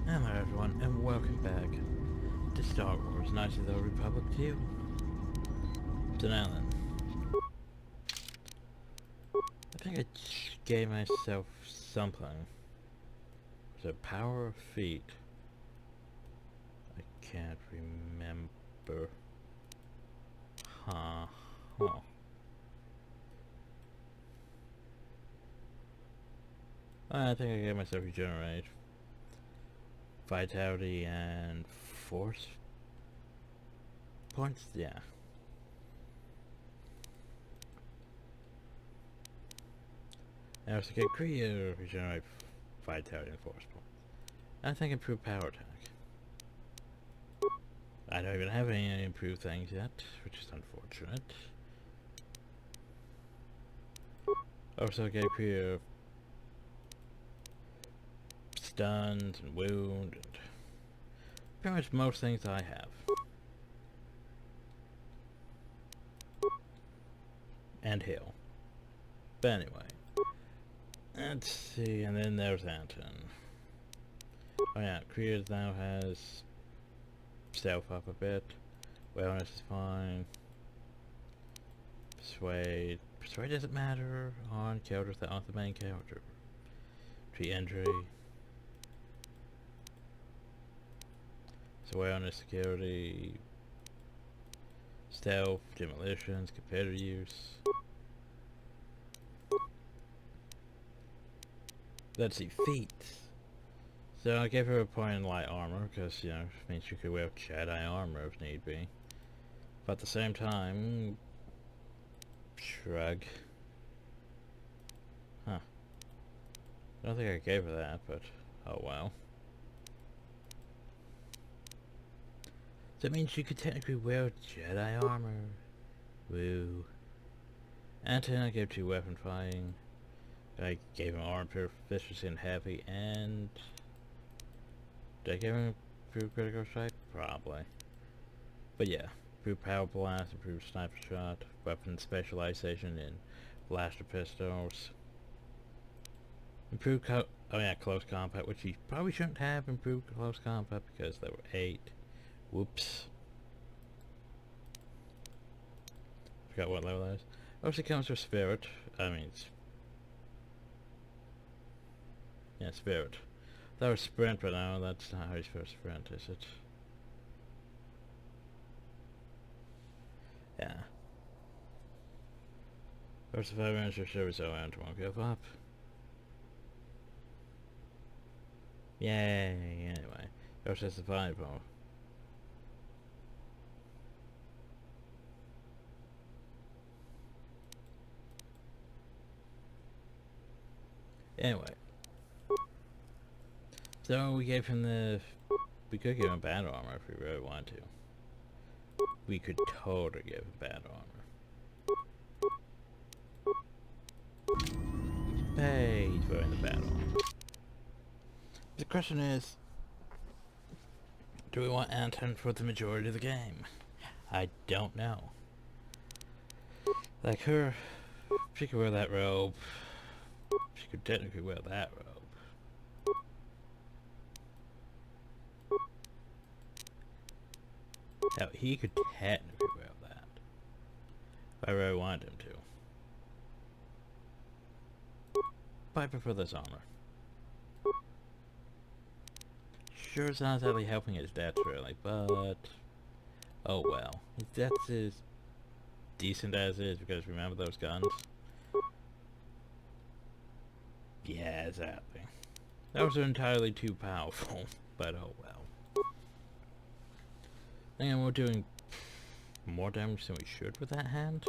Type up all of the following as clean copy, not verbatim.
Hello everyone, and welcome back to Star Wars Knights of the Old Republic 2. So now then, I think I gave myself something. Was it power or feet? I can't remember. Huh. I think I gave myself regenerate, vitality, and force points. Yeah. I also get Kriya, regenerate, vitality, and force points. I think improved power attack. I don't even have any improved things yet, which is unfortunate. Also get Kriya stunned and wound and pretty much most things I have. And heal. But anyway. Let's see, and then there's Anton. Oh yeah, Kriya now has stealth up a bit. Wellness is fine. Persuade. Persuade doesn't matter on characters that aren't the main character. Tree entry. So wellness, security, stealth, demolitions, competitor use. Let's see, feet. So I gave her a point in light armor, because, you know, it means you could wear Jedi armor if need be. But at the same time, shrug. Huh. I don't think I gave her that, but oh well. So it means you could technically wear Jedi armor. Woo. Anton I gave 2 weapon fighting. I gave him armor proficiency in heavy, and did I give him improved critical strike? Probably. But yeah, improved power blast, improved sniper shot, weapon specialization in blaster pistols, improved close combat, which he probably shouldn't have improved close combat because there were 8. Whoops. Forgot what level that is. Also comes with spirit. Yeah, spirit. That was sprint, but no, that's not how you spell sprint, is it? Yeah. First 5 minutes or service, so I won't give up. Yay, anyway. First has the 5 more. Anyway. So we gave him we could give him battle armor if we really wanted to. We could totally give him battle armor. Hey, he's wearing the battle armor. The question is, do we want Anton for the majority of the game? I don't know. Like her, she could wear that robe. She could technically wear that robe. Hell, he could technically wear that. If I really wanted him to. But I prefer this armor. Sure, it's not exactly helping his deaths really, but oh well. His deaths is decent as is, because remember those guns? Yeah, exactly. Those are entirely too powerful, but oh well. And we're doing more damage than we should with that hand?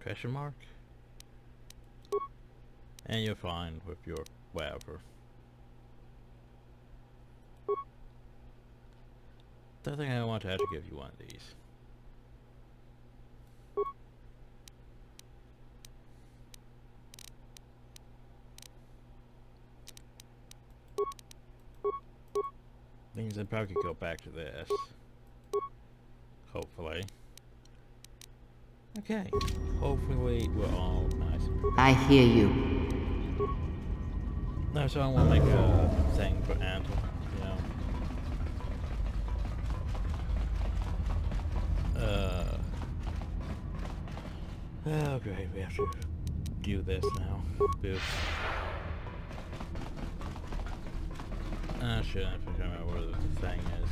Question mark? And you're fine with your whatever. I think I want to actually give you one of these. Means I probably could go back to this. Hopefully. Okay. Hopefully we're all nice and prepared. I hear you. No, so I want to make a thing for Anton. Oh great, we have to do this now. Boop. Ah shit, I forgot remember where the thing is.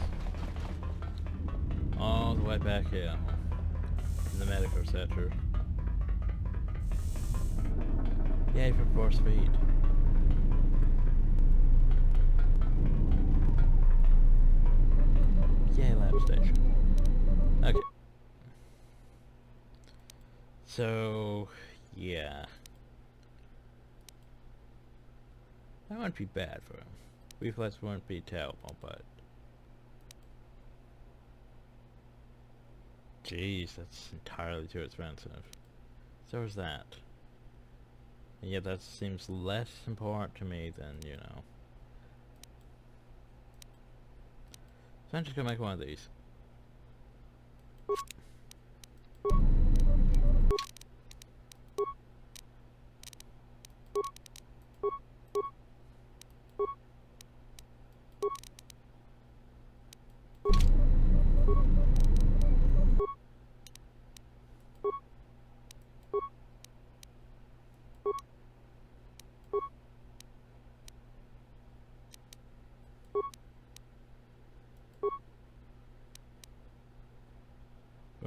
All the way back here. In the medical center. Yay for force feed. Yay, lab station. Okay. So, yeah. That wouldn't be bad for him. Reflex wouldn't be terrible, but... Jeez, that's entirely too expensive. So is that. And yet that seems less important to me than, you know... So I'm just gonna make one of these.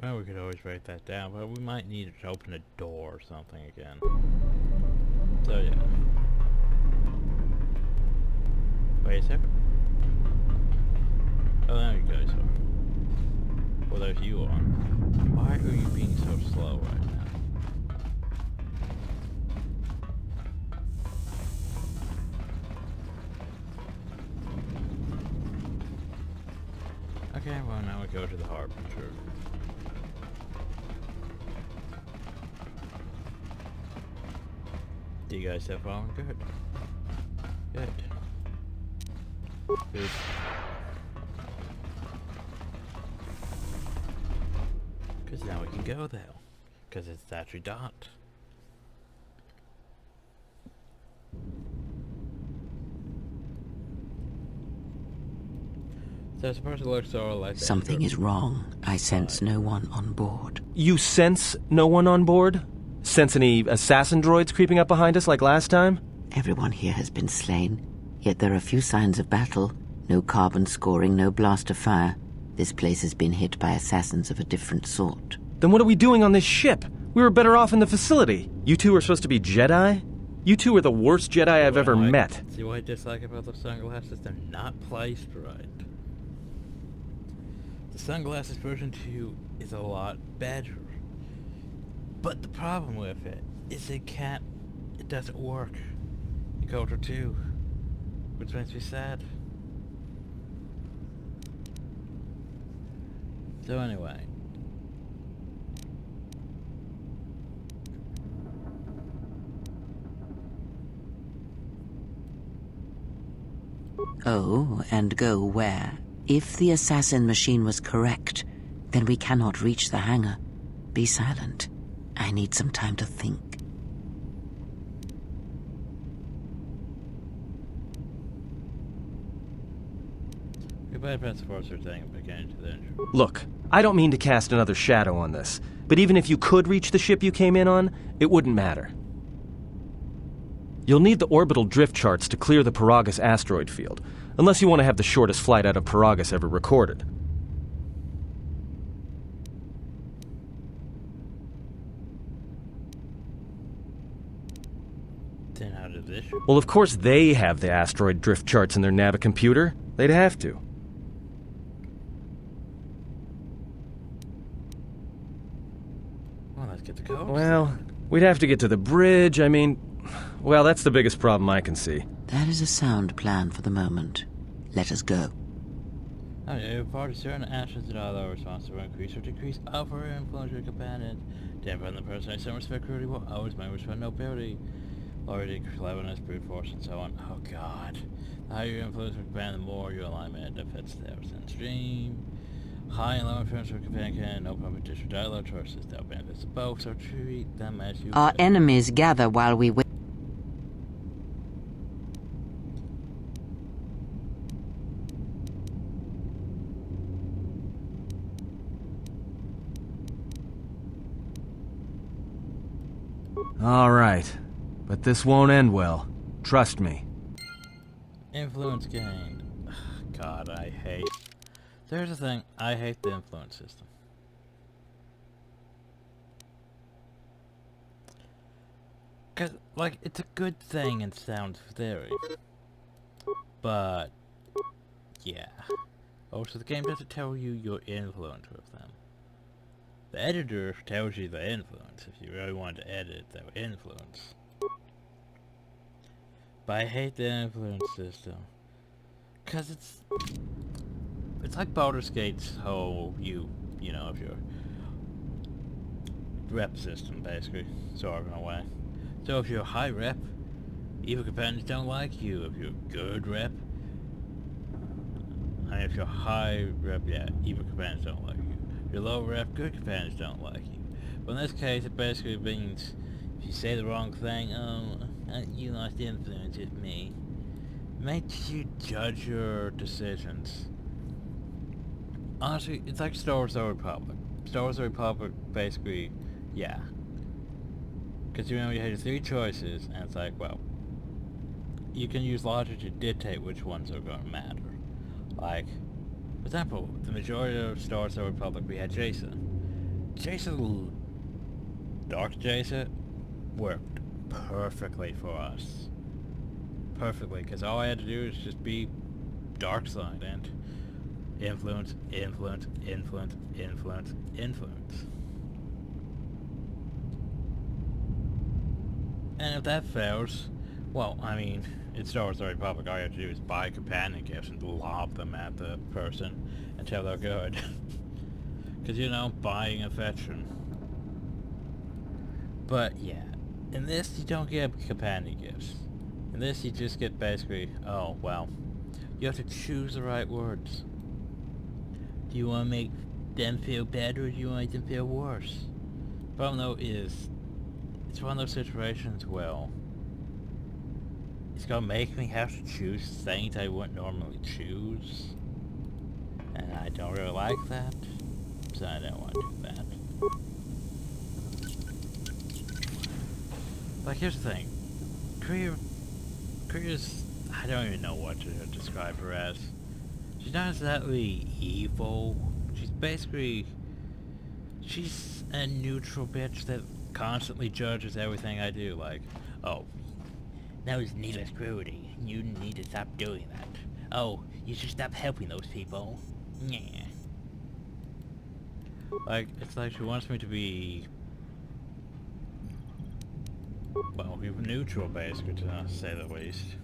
Well, we could always write that down, but we might need to open a door or something again. So yeah. Wait a second. Oh, there you guys are. Well, there you are. Why are you being so slow right now? Okay, well now we go to the Harbinger. Do you guys have following? Good. Good. Good. Because now we can go there. Because it's actually dot. So I suppose it looks all like that. Something is wrong. I sense no one on board. You sense no one on board? Sense any assassin droids creeping up behind us like last time? Everyone here has been slain, yet there are few signs of battle. No carbon scoring, no blast of fire. This place has been hit by assassins of a different sort. Then what are we doing on this ship? We were better off in the facility. You two are supposed to be Jedi? You two are the worst Jedi I've ever met. See what I dislike about the sunglasses? They're not placed right. The sunglasses version 2 is a lot better. But the problem with it is it doesn't work in KOTOR 2, which makes me sad. So anyway. Oh, and go where? If the assassin machine was correct, then we cannot reach the hangar. Be silent. I need some time to think. Goodbye, Prince Force, or thing beginning to the intro. Look, I don't mean to cast another shadow on this, but even if you could reach the ship you came in on, it wouldn't matter. You'll need the orbital drift charts to clear the Paragus asteroid field, unless you want to have the shortest flight out of Paragus ever recorded. Then how did this? Well, of course they have the asteroid drift charts in their Navicomputer. They'd have to. Well, let's get the codes. Well, we'd have to get to the bridge. I mean, well, that's the biggest problem I can see. That is a sound plan for the moment. Let us go. Okay, part of certain actions that are responsible for increase or decrease of or influence your companion. Dampen the person I some respect cruelty will always my wish for nobility. Already cleverness, brute force, and so on. Oh god. The higher your influence with companion, the more your alignment affects their sense stream. High and low influence with companion, no competition dialogue choices that benefits both, so treat them as you Our wish. enemies gather while we wait. Alright. But this won't end well. Trust me. Influence gained. God, I hate... There's the thing, I hate the influence system. Cause, like, it's a good thing in sound theory. But, yeah. Also, the game doesn't tell you your influence with them. The editor tells you the influence, if you really want to edit their influence. But I hate the influence system. Cause it's like Baldur's Gate's whole, you know, of your rep system, basically, sort of in a way. So if you're a high rep, evil companions don't like you. If you're a good rep, and if you're high rep, yeah, evil companions don't like you. If you're low rep, good companions don't like you. But in this case, it basically means if you say the wrong thing, you lost influence with me. Makes you judge your decisions. Honestly, it's like Star Wars: The Republic. Star Wars: The Republic, basically, yeah. Because you had your 3 choices, and it's like, well, you can use logic to dictate which ones are going to matter. Like, for example, the majority of Star Wars: The Republic, we had Jason. Dark Jason worked perfectly for us. Perfectly, because all I had to do is just be dark side and influence, influence, influence, influence, influence. And if that fails, well, I mean, in Star Wars: The Republic, all you have to do is buy companion gifts and lob them at the person until they're good. Because, you know, buying affection. But, yeah, in this, you don't get companion gifts. In this, you just get basically, oh, well, you have to choose the right words. Do you want to make them feel better, or do you want to make them feel worse? Problem, though, is, it's one of those situations, well, it's gonna make me have to choose things I wouldn't normally choose. And I don't really like that, so I don't want to do that. Like, here's the thing. Kriya's, I don't even know what to describe her as. She's not exactly evil. She's basically, she's a neutral bitch that constantly judges everything I do. Like, oh, that was needless cruelty. You need to stop doing that. Oh, you should stop helping those people. Yeah. Like, it's like she wants me to be, well, neutral, basically, to say the least.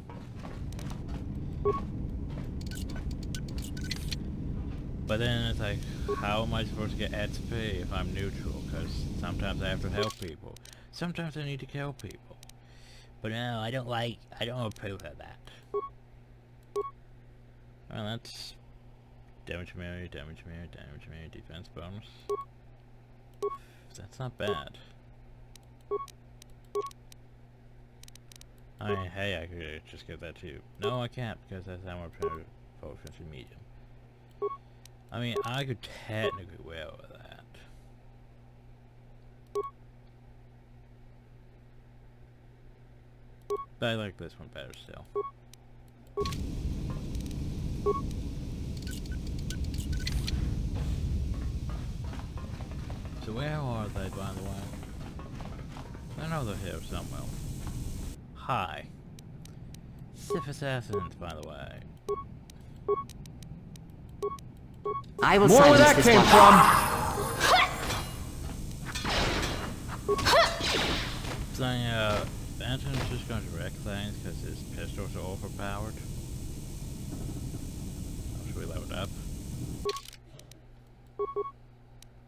But then it's like, how am I supposed to get XP if I'm neutral? Because sometimes I have to help people. Sometimes I need to kill people. But no, I don't approve of that. Well, that's damage melee, defense bonus. That's not bad. I mean, hey, I could just give that to you. No, I can't, because that's how much proficiency medium. I mean, I could technically well with that. But I like this one better still. So where are they, by the way? I know they're here somewhere. Hi. Sith assassins, by the way. I will More where silence that this came one. from! So, Anton's just going to wreck things because his pistols are overpowered. Should we load up?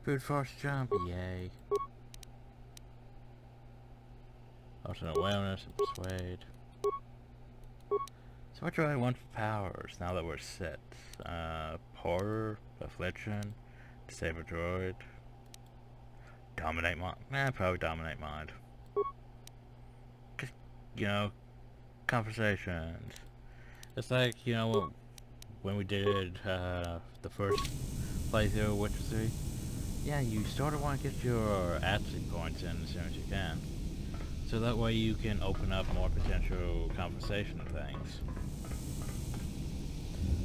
Brute force jump, yay. Alternate awareness and persuade. So what do I want for powers now that we're set? Horror, affliction, disable droid, dominate mind. Probably dominate mind. Cause, you know, conversations. It's like, you know, when we did the first playthrough of Witcher 3. Yeah, you sort of want to get your attribute points in as soon as you can. So that way you can open up more potential conversation things.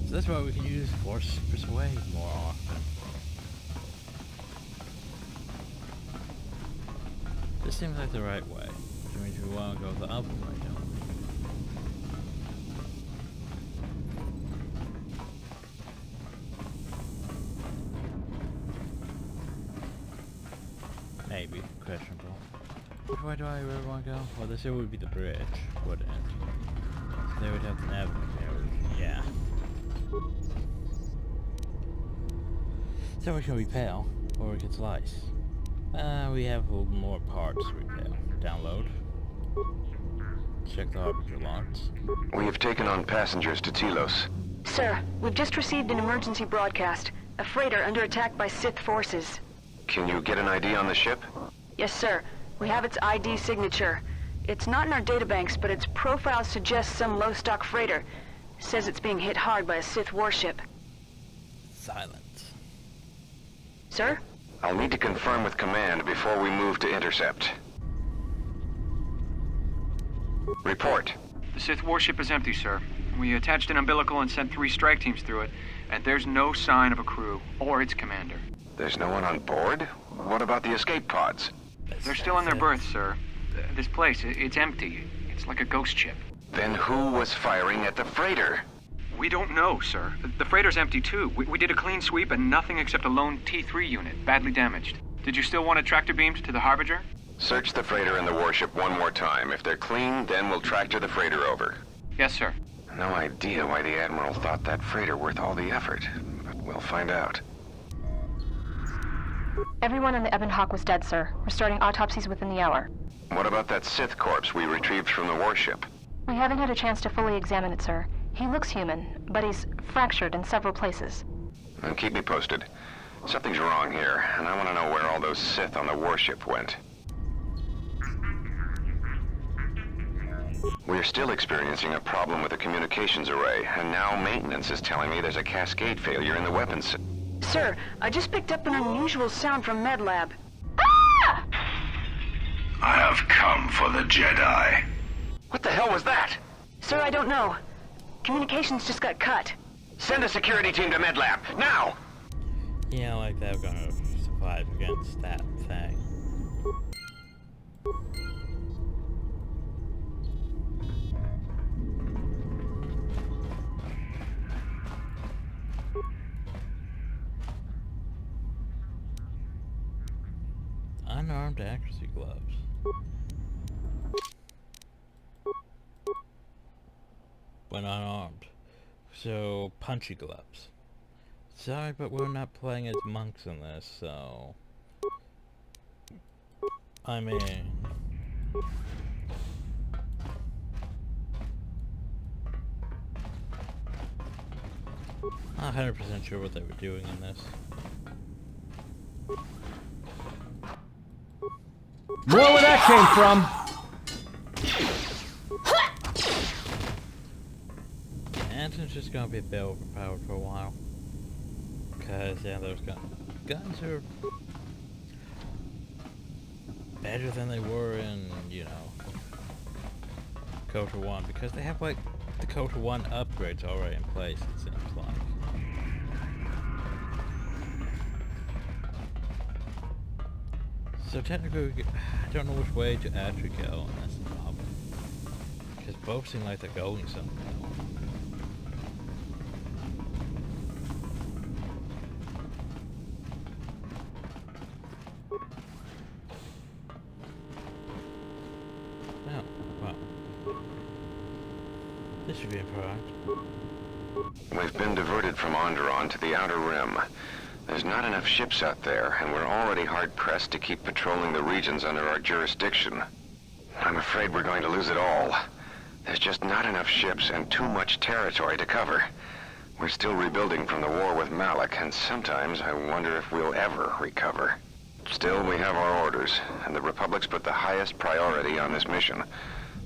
So that's why we can use Force Persuade more often. This seems like the right way, which means we want to go the other way, don't we? Maybe. Questionable. Which way do I really want to go? Well, this here would be the bridge, wouldn't it? So they would have to navigate there. Yeah. So we can repel, or we can slice. We have a little more parts to repel. Download. Check the harbinger logs. We have taken on passengers to Telos. Sir, we've just received an emergency broadcast. A freighter under attack by Sith forces. Can you get an ID on the ship? Yes, sir. We have its ID signature. It's not in our databanks, but its profile suggests some low-stock freighter. Says it's being hit hard by a Sith warship. Silence. Sir? I'll need to confirm with command before we move to intercept. Report. The Sith warship is empty, sir. We attached an umbilical and sent 3 strike teams through it, and there's no sign of a crew or its commander. There's no one on board? What about the escape pods? They're still in their berths, sir. This place, it's empty. It's like a ghost ship. Then who was firing at the freighter? We don't know, sir. The freighter's empty, too. We did a clean sweep and nothing except a lone T3 unit, badly damaged. Did you still want a tractor beamed to the Harbinger? Search the freighter and the warship one more time. If they're clean, then we'll tractor the freighter over. Yes, sir. No idea why the Admiral thought that freighter worth all the effort, but we'll find out. Everyone on the Ebon Hawk was dead, sir. We're starting autopsies within the hour. What about that Sith corpse we retrieved from the warship? We haven't had a chance to fully examine it, sir. He looks human, but he's fractured in several places. Then keep me posted. Something's wrong here, and I want to know where all those Sith on the warship went. We're still experiencing a problem with the communications array, and now maintenance is telling me there's a cascade failure in the weapons. Sir, I just picked up an unusual sound from MedLab. Ah! I have come for the Jedi. What the hell was that? Sir, I don't know. Communications just got cut. Send a security team to MedLab, now! Yeah, like they're gonna survive against that thing. Unarmed accuracy gloves. When unarmed. So, punchy gloves. Sorry, but we're not playing as monks in this, so... I mean... Not 100% sure what they were doing in this. More where that came from! Anton's just gonna be a bit overpowered for a while. Cause, yeah, those guns are better than they were in, you know, KOTOR 1. Because they have, like, the KOTOR 1 upgrades already in place, it seems like. So technically, I don't know which way to actually go, and that's the problem. Because both seem like they're going somewhere. Oh, well. This should be a product. We've been diverted from Onderon to the Outer Rim. There's not enough ships out there, and we're already hard-pressed to keep patrolling the regions under our jurisdiction. I'm afraid we're going to lose it all. There's just not enough ships and too much territory to cover. We're still rebuilding from the war with Malak, and sometimes I wonder if we'll ever recover. Still, we have our orders, and the Republic's put the highest priority on this mission.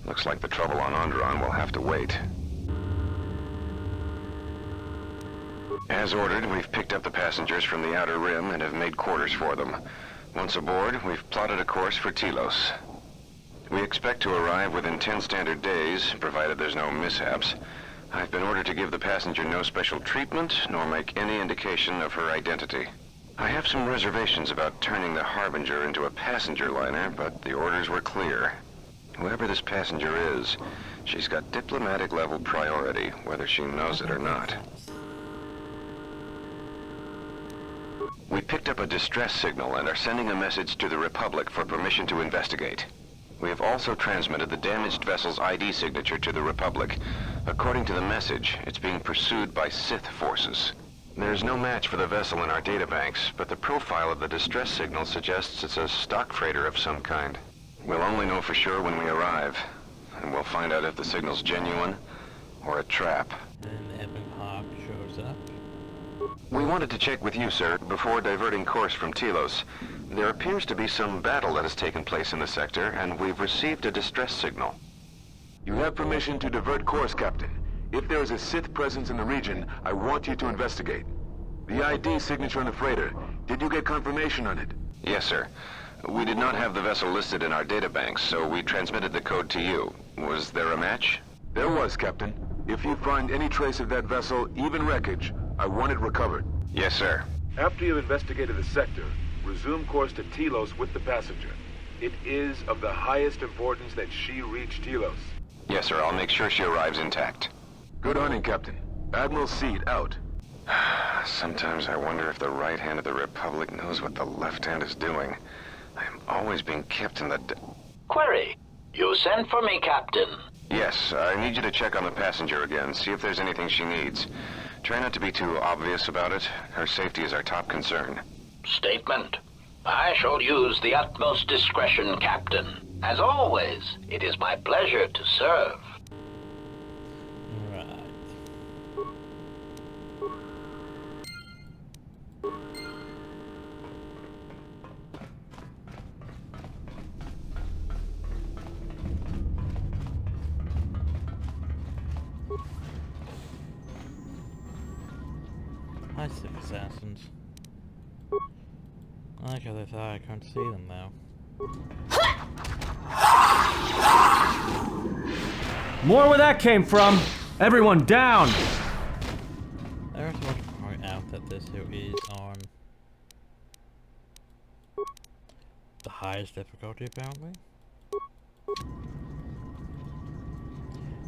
Looks like the trouble on Onderon will have to wait. As ordered, we've picked up the passengers from the Outer Rim and have made quarters for them. Once aboard, we've plotted a course for Telos. We expect to arrive within 10 standard days, provided there's no mishaps. I've been ordered to give the passenger no special treatment, nor make any indication of her identity. I have some reservations about turning the Harbinger into a passenger liner, but the orders were clear. Whoever this passenger is, she's got diplomatic level priority, whether she knows it or not. We picked up a distress signal and are sending a message to the Republic for permission to investigate. We have also transmitted the damaged vessel's ID signature to the Republic. According to the message, it's being pursued by Sith forces. There's no match for the vessel in our databanks, but the profile of the distress signal suggests it's a stock freighter of some kind. We'll only know for sure when we arrive, and we'll find out if the signal's genuine or a trap. And Evan Hawk shows up. We wanted to check with you, sir, before diverting course from Telos. There appears to be some battle that has taken place in the sector, and we've received a distress signal. You have permission to divert course, Captain. If there is a Sith presence in the region, I want you to investigate. The ID signature on the freighter, did you get confirmation on it? Yes, sir. We did not have the vessel listed in our databanks, so we transmitted the code to you. Was there a match? There was, Captain. If you find any trace of that vessel, even wreckage, I want it recovered. Yes, sir. After you've investigated the sector, resume course to Telos with the passenger. It is of the highest importance that she reach Telos. Yes, sir. I'll make sure she arrives intact. Good hunting, Captain. Admiral Seed, out. Sometimes I wonder if the right hand of the Republic knows what the left hand is doing. I am always being kept in the... Query. You sent for me, Captain. Yes, I need you to check on the passenger again, see if there's anything she needs. Try not to be too obvious about it. Her safety is our top concern. Statement. I shall use the utmost discretion, Captain. As always, it is my pleasure to serve. Right. Hi, Sith Assassins. I like how they thought I couldn't see them now. More where that came from! Everyone down! I also want to point out that this here is on the highest difficulty, apparently.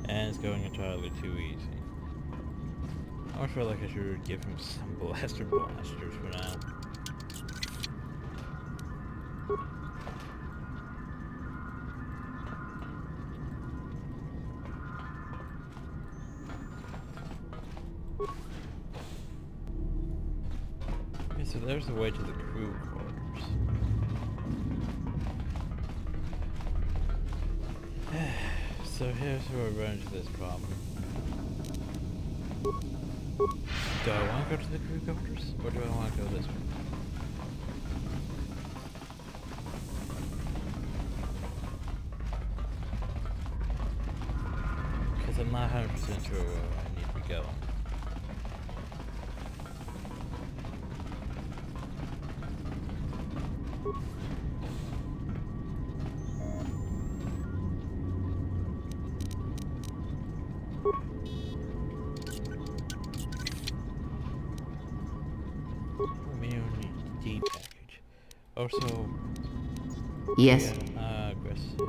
And it's going entirely too easy. I feel like I should give him some blasters for now. Okay, so there's the way to the crew quarters. So here's where we run into this problem. Do I want to go to the crew quarters, or do I want to go this way? Because I'm not 100% sure where I need to go. Immunity package. Also, Yes. aggressive.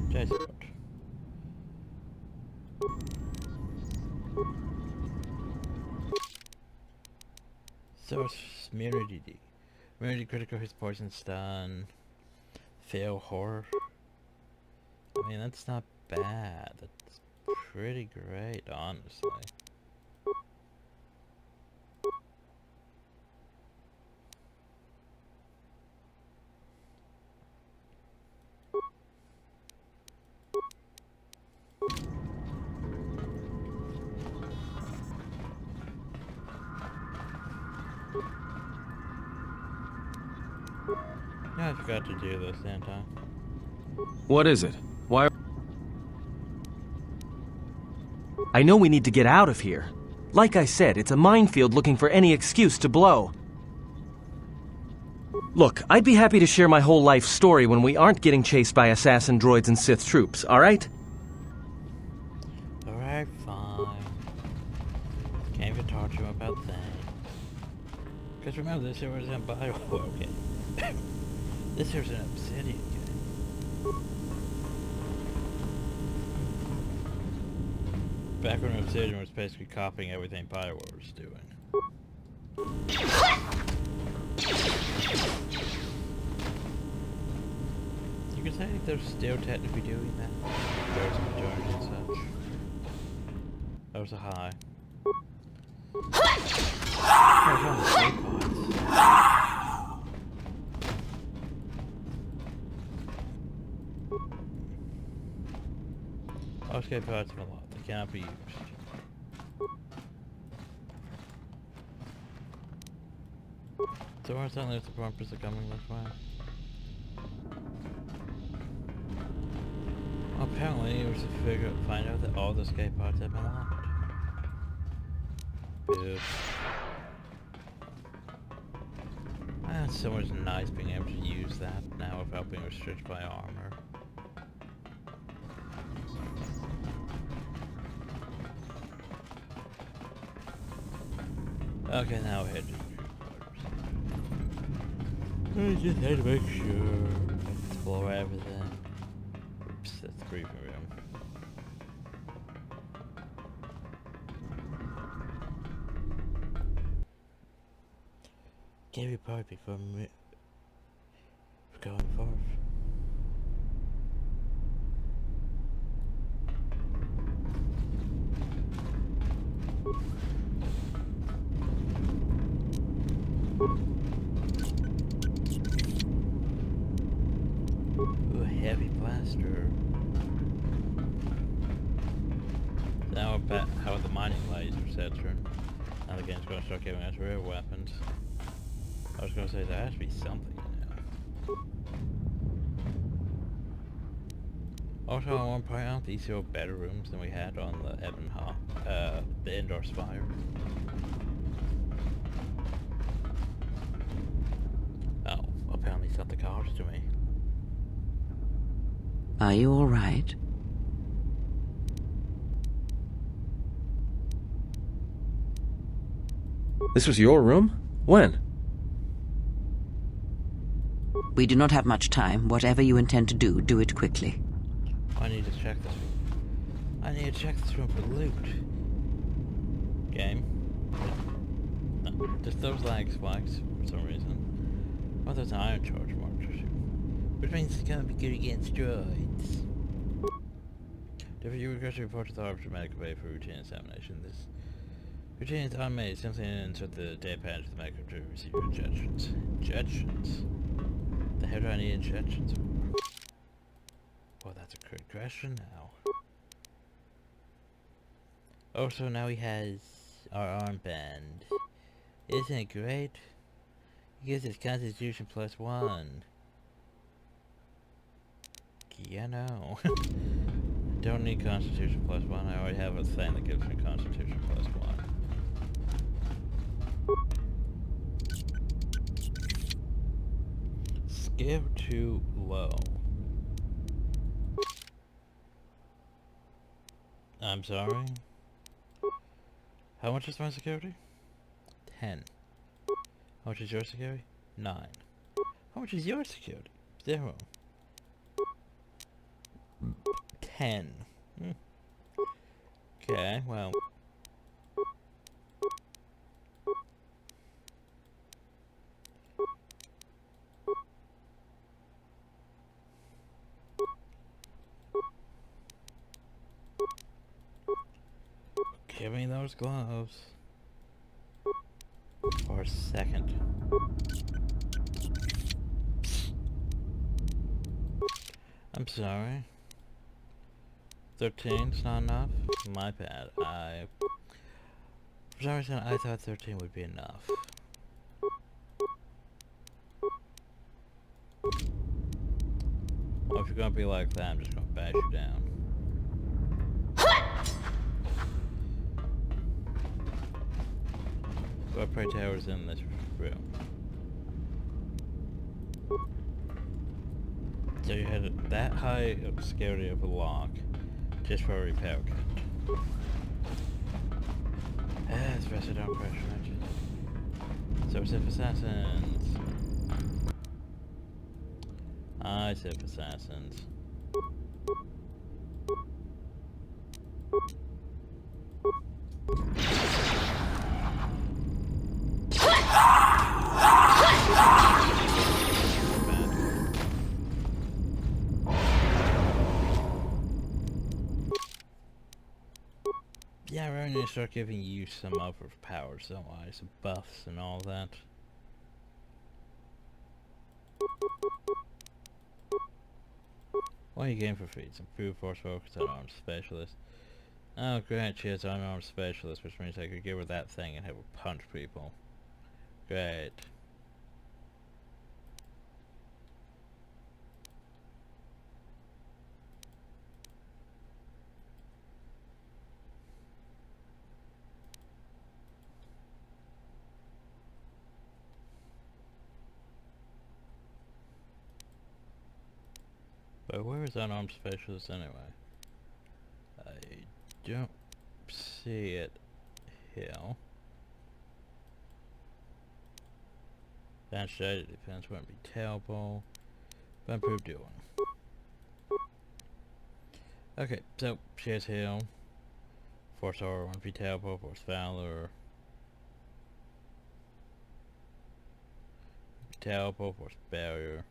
Jedi Civil War. Source immunity D. Immunity critical hits, poison stun. Fail horror. I mean, that's not bad. That's pretty great, honestly. Yeah, I forgot to do this, didn't I? What is it? Why? I know we need to get out of here. Like I said, it's a minefield looking for any excuse to blow. Look, I'd be happy to share my whole life story when we aren't getting chased by assassin droids and Sith troops, alright? Alright, fine. Can't even talk to him about that. Because remember, this here was in BioWare, okay. This here was an Obsidian game. Back when Obsidian was basically copying everything BioWare was doing. You could say they're still technically doing that. There's a majority and such. That was a high. Escape pods are a lot. They cannot be used. So why suddenly it's the bumpers are coming this way? Well, apparently it was to find out that all the escape pods have been locked. Oops. It's so much nice being able to use that now without being restricted by armor. Okay, now we're heading to I just had to make sure I explore everything. Oops, that's the briefing room. Gave you part before going forth. Ooh, a heavy blaster. Now about how the mining laser, etc. Now the game's gonna start giving us real weapons. I was gonna say there has to be something now. Also, at one point, aren't these still better rooms than we had on the the indoor spire? Oh, apparently it's not the cards to me. Are you all right? This was your room? When? We do not have much time. Whatever you intend to do, do it quickly. I need to check this room. I need to check this room for loot. Game. No, just those lag spikes for some reason. Oh, there's an iron charge marker too. Which means it's gonna be good against droids. Different you request to report to the Arbiter Medical Bay for routine examination. This routine is automated. Simply insert the data pad to the medical to receive your injections. Injections? The hell do I need injections for? Well, that's a good question now. Also, now he has our armband. Isn't it great? He gives his Constitution +1. Yeah, no. Don't need Constitution +1. I already have a thing that gives me Constitution +1. Skill too low. I'm sorry. How much is my security? 10. How much is your security? 9. How much is your security? 0. 10. Okay, well. Give me those gloves. For a second. I'm sorry. 13's not enough? My bad. For some reason I thought 13 would be enough. Well, if you're gonna be like that, I'm just gonna bash you down. What pray tower's in this room? So you had that high of security of a lock just for a repair kit. It's vested on pressure engine. So Sith assassins. I Sith assassins. Yeah, we're going to start giving you some other powers, don't I? Some buffs and all that. What are you getting for free? Some brute force focus unarmed specialist. Oh great, she has unarmed specialist, which means I could give her that thing and have her punch people. Great. But where is unarmed specialist anyway? I don't see it here. Advanced Jedi defense wouldn't be terrible, but improved doing. Okay, so she has heal. Force Horror wouldn't be terrible, Force Valor. Terrible, Force Barrier.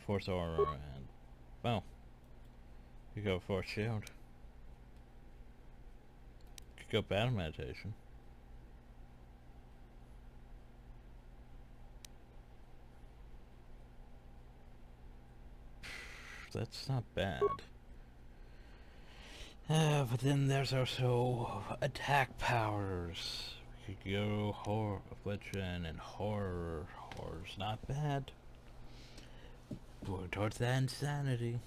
Force Aura and, well, you go Force Shield. Could go Battle Meditation. That's not bad. But then there's also attack powers. We could go Horror, Affliction, and Horror. Horror's not bad. We're towards that insanity.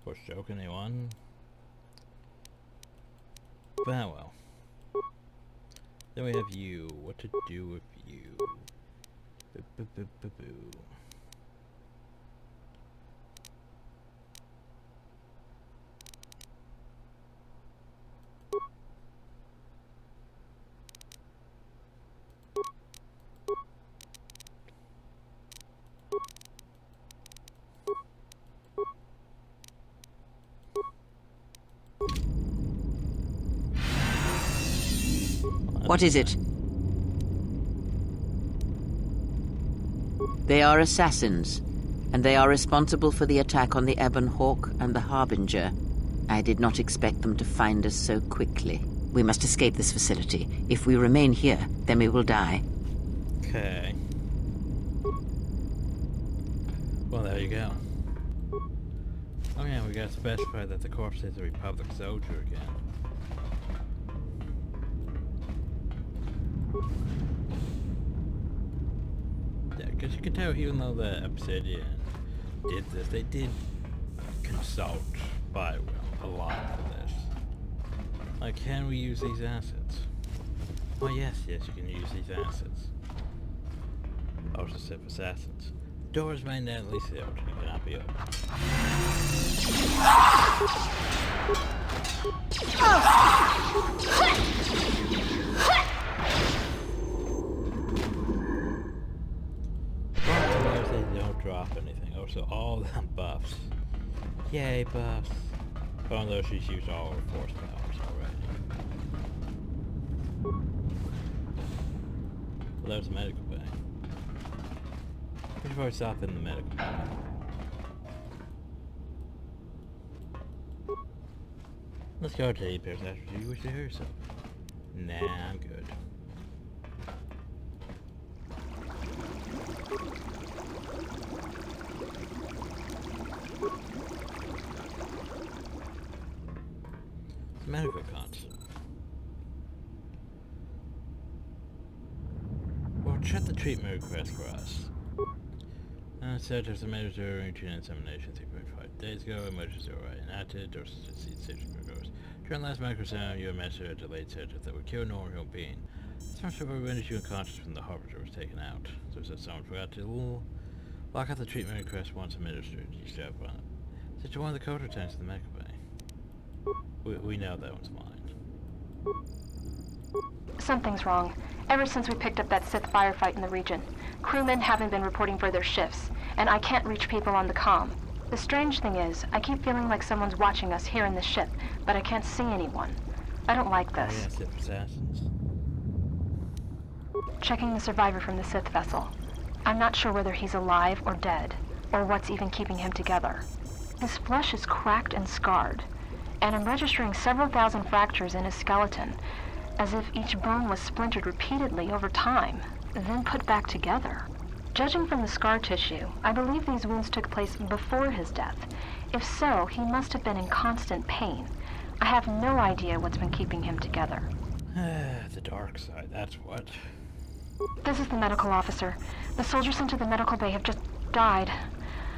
Force Choke anyone? But well. Then we have you. What to do with you? Boo. What is it? They are assassins, and they are responsible for the attack on the Ebon Hawk and the Harbinger. I did not expect them to find us so quickly. We must escape this facility. If we remain here, then we will die. Okay. Well, there you go. Oh yeah, we gotta specify that the corpse is a Republic soldier again. Yeah, because you can tell even though the Obsidian did this, they did consult Bywell a lot for this. Like, can we use these assets? Oh yes, you can use these assets. Also Sith assassins. Doors magnetically sealed. It cannot be opened. They don't drop anything. Also, all them buffs. Yay, buffs. Although she's used all her force powers already. Well, there's a medical bay. We should probably stop in the medical bay. Let's go to the pairs after you wish to hear something. Nah, I'm good. Medical console. Well, check the treatment request for us. Said there's a major routine examination 3.5 days ago. Emergency already enacted. Doses exceed 60 per dose. During the last microsecond, you administered a delayed sedative that would kill a normal human being. This much rendered you unconscious when the Harbinger was taken out. So if someone forgot to lock out the treatment request once administered, you step on it. Such one of the KOTOR tanks in the medical bay. We know that one's mine. Something's wrong. Ever since we picked up that Sith firefight in the region, crewmen haven't been reporting for their shifts, and I can't reach people on the comm. The strange thing is, I keep feeling like someone's watching us here in the ship, but I can't see anyone. I don't like this. Oh yeah, Sith assassins. Checking the survivor from the Sith vessel. I'm not sure whether he's alive or dead, or what's even keeping him together. His flesh is cracked and scarred, and I'm registering several thousand fractures in his skeleton, as if each bone was splintered repeatedly over time, then put back together. Judging from the scar tissue, I believe these wounds took place before his death. If so, he must have been in constant pain. I have no idea what's been keeping him together. The dark side, that's what. This is the medical officer. The soldiers sent to the medical bay have just died.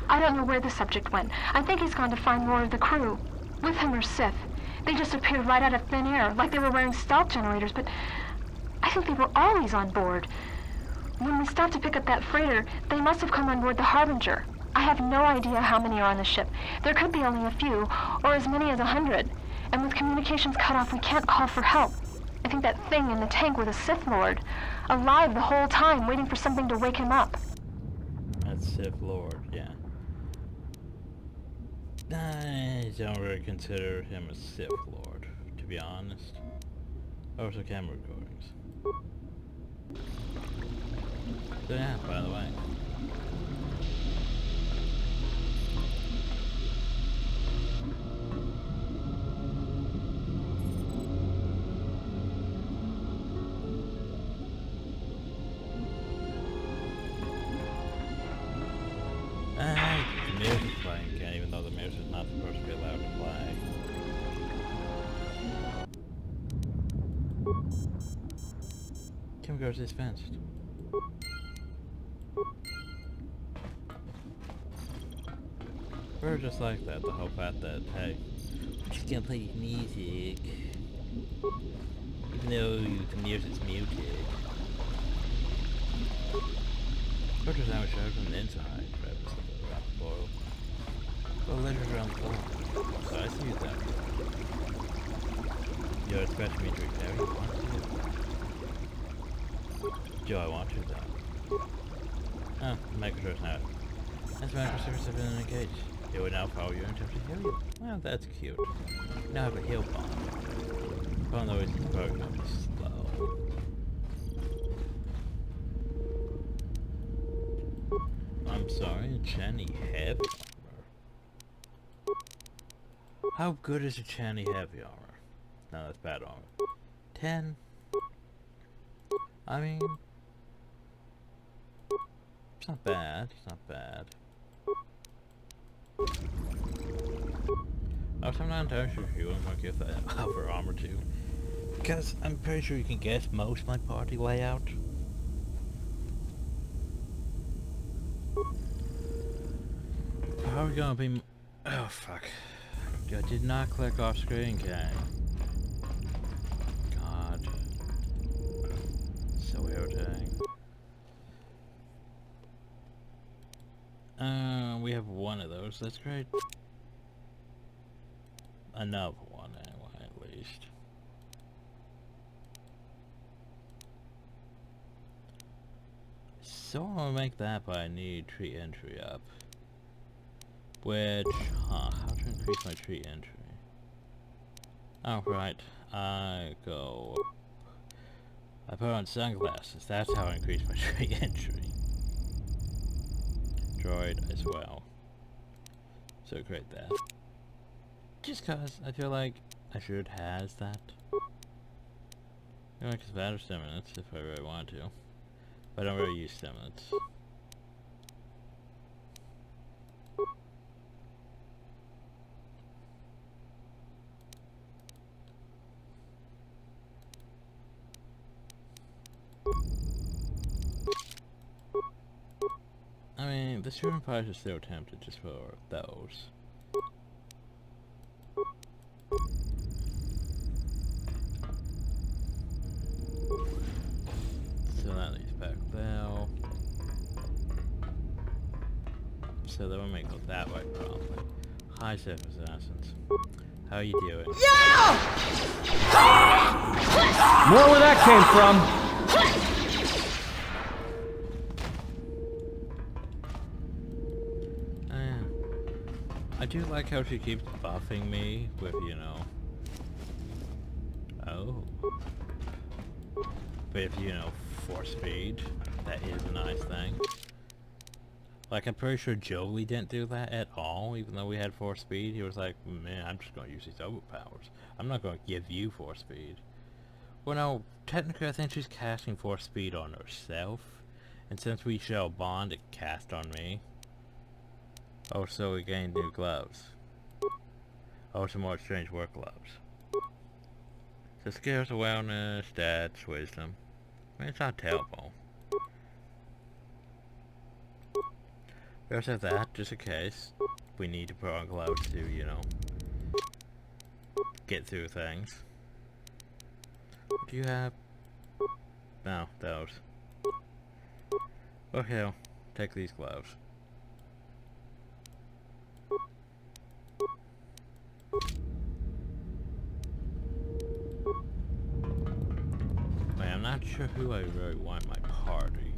I don't know where the subject went. I think he's gone to find more of the crew. With him are Sith. They just appeared right out of thin air, like they were wearing stealth generators, but I think they were always on board. When we stopped to pick up that freighter, they must have come on board the Harbinger. I have no idea how many are on the ship. There could be only a few, or as many as 100. And with communications cut off, we can't call for help. I think that thing in the tank was a Sith Lord, alive the whole time, waiting for something to wake him up. That's Sith Lord, yeah. I don't really consider him a Sith Lord, to be honest. Also camera recordings. So yeah, by the way. The music's playing again, even though the music's not supposed to be allowed to play. Kim goes dispensed. We're just like that, the whole fact that, hey, we're just gonna play music. Even though the music's muted. We're just now showed from the inside. Well, letters around the floor. So I see that. You're expecting me to ignore you want to? Do I want to though? Oh, microsoft's not. As microservices have been engaged. It would now follow you in terms of heal you. Well, that's cute. Now I have a heal bomb. Oh no, it's probably gonna be slow. I'm sorry, Channy Heavy Armor. How good is a Channy Heavy Armor? No, that's bad armor. 10. I mean, it's not bad. It's not bad. Oh, so I'm not entirely sure if you want to give that upper armor to, because I'm pretty sure you can guess most of my party layout. How are we gonna be? Oh fuck! I did not click off screen, okay? God, so irritating. We have one of those. That's great. Another one, anyway, at least. So I'm gonna make that, but I need tree entry up. Which, how to increase my tree entry? Oh, right. I put on sunglasses. That's how I increase my tree entry. Droid as well. So create that. Just cause I feel like I should has that. You know, because matter stimulants if I really want to. But I don't really use stimulants. I mean, the student price is still tempted just for those. So that leads back there. So then we may go that way probably. Hi, Sith Assassins. How you doing? More where that came from. I do like how she keeps buffing me with, you know... Oh. With, you know, force speed. That is a nice thing. Like, I'm pretty sure Jolie didn't do that at all, even though we had force speed. He was like, man, I'm just going to use these overpowers. I'm not going to give you force speed. Well, no, technically I think she's casting force speed on herself. And since we share a bond, it cast on me. Also, we gained new gloves. Also, more strange work gloves. So skills, awareness, stats, wisdom. I mean, it's not terrible. We also have that, just in case we need to put on gloves to, you know, get through things. What do you have? No, those. Okay, I'll take these gloves. Wait, I'm not sure who I really want in my party.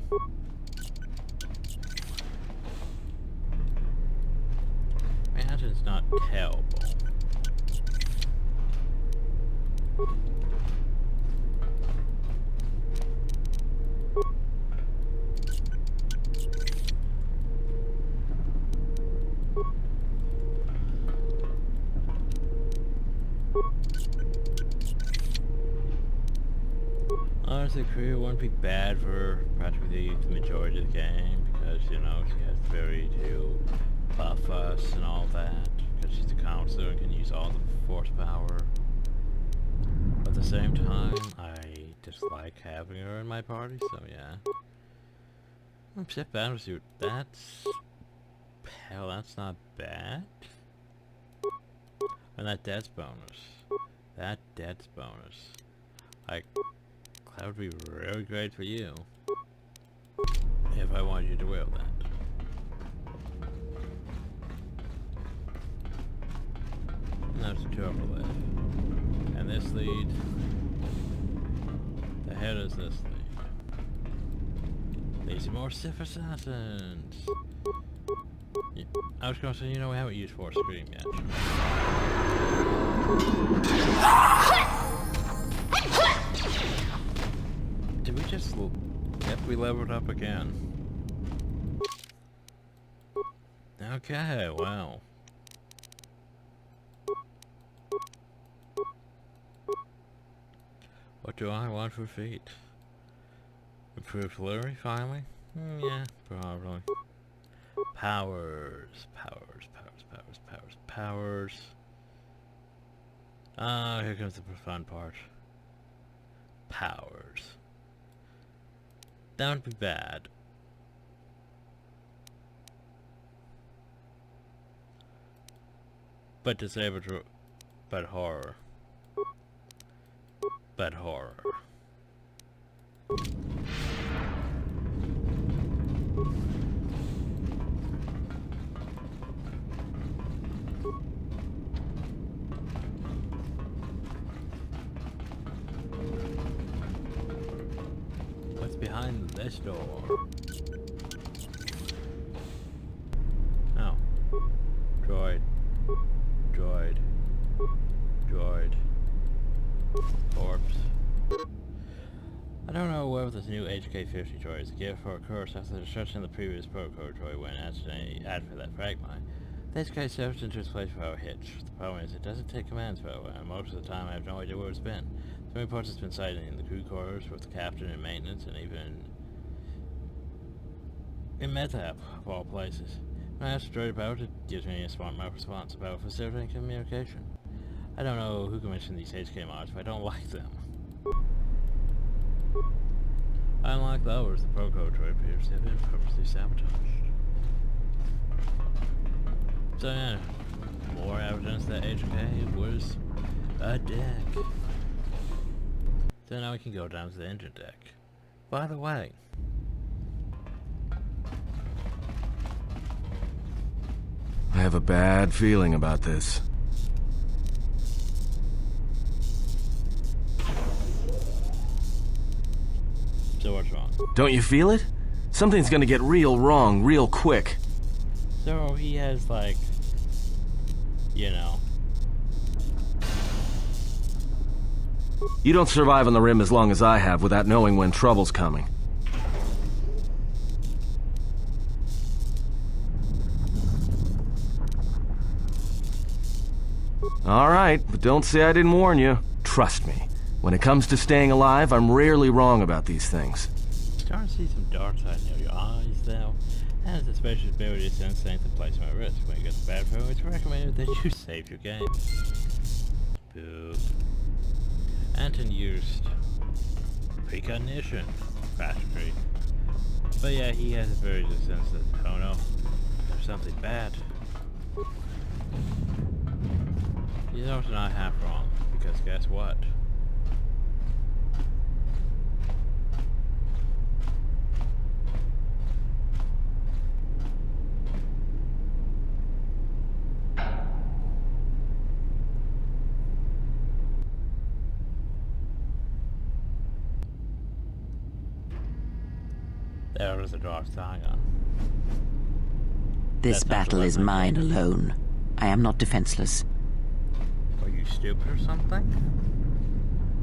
Mansion's not terrible. Honestly, Korea wouldn't be bad for practically the majority of the game because, you know, she has the ability to buff us and all that because she's a counselor and can use all the force power. But at the same time, I just like having her in my party, so yeah. Sith Battlesuit, that's... hell, that's not bad. And that death's bonus. That death's bonus. Like... that would be really great for you. If I want you to wield that. And that's a turbo lift. And this lead. The head is this lead. These are more Sith Assassins. Yeah, I was gonna say, you know, we haven't used Force Scream yet. Did we just... yep, we leveled up again. Okay, wow. What do I want for feet? Improved delivery, finally? Yeah, probably. Powers. Ah, here comes the fun part. Powers. That would be bad. But disabled, but horror. But horror. What's behind this door? Oh. Droid. Corpse. I don't know whether this new HK-50 droid is a gift or a curse after the destruction of the previous protocol droid when accidentally added for that fragmine. The HK serves into its place without a hitch. The problem is it doesn't take commands very well, and most of the time I have no idea where it's been. So many parts it's been sighted in the crew quarters with the captain and maintenance, and even in Metap, of all places. When I ask the droid about it, it gives me a smart mouth response about facilitating communication. I don't know who commissioned these HK mods, but I don't like them. Unlike the others, the Proco droid appears to have been purposely sabotaged. So yeah, more evidence that HK was a dick. So now we can go down to the engine deck. By the way, I have a bad feeling about this. so what's wrong? Don't you feel it? Something's gonna get real wrong real quick. So he has, like, you know. You don't survive on the rim as long as I have without knowing when trouble's coming. Alright, but don't say I didn't warn you. Trust me, when it comes to staying alive, I'm rarely wrong about these things. Starting to see some dark side near your eyes, though. Has a special ability to sense things and place them at risk. When you get the bad phone, it's recommended that you save your game. Boo. Anton used precognition, crashtree. But yeah, he has a very good sense that, oh no, there's something bad. He's also not half wrong, because guess what? There is a dark Scion. This battle is mine alone. I am not defenseless. Are you stupid or something?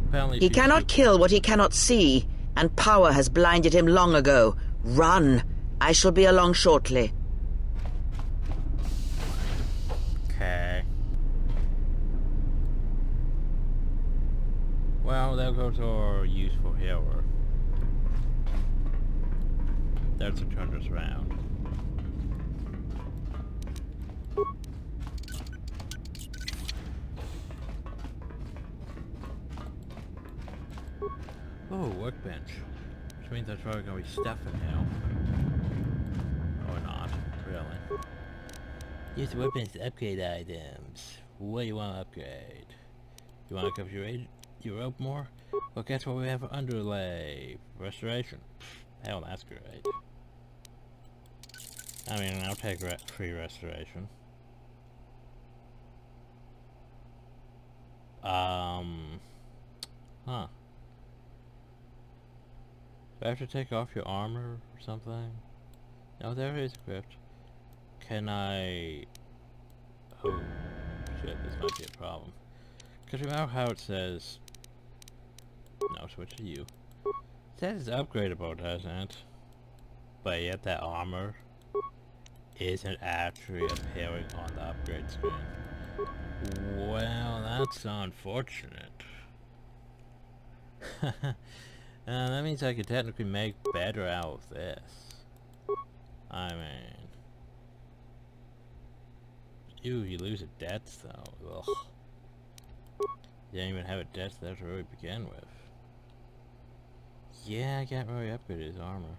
Apparently He cannot kill what he cannot see, and power has blinded him long ago. Run! I shall be along shortly. Okay. Well, that goes to our useful healer. That's what turned us around. Oh, workbench. Which means that's probably gonna be stuffing now. Or not, really. Use the workbench to upgrade items. What do you want to upgrade? You want to cover your rope more? Well, guess what we have for underlay? Restoration. Hell, that's great. I mean, I'll take free restoration. Huh. Do I have to take off your armor or something? No, there it is equipped. Can I... Oh, shit, this might be a problem. Because remember how it says... No, switch to you. It says it's upgradable, doesn't it? But yet that armor isn't actually appearing on the upgrade screen. Well, that's unfortunate. That means I could technically make better out of this. I mean... Ew, you lose a death though. Ugh. You didn't even have a death there to really begin with. Yeah, I can't really upgrade his armor.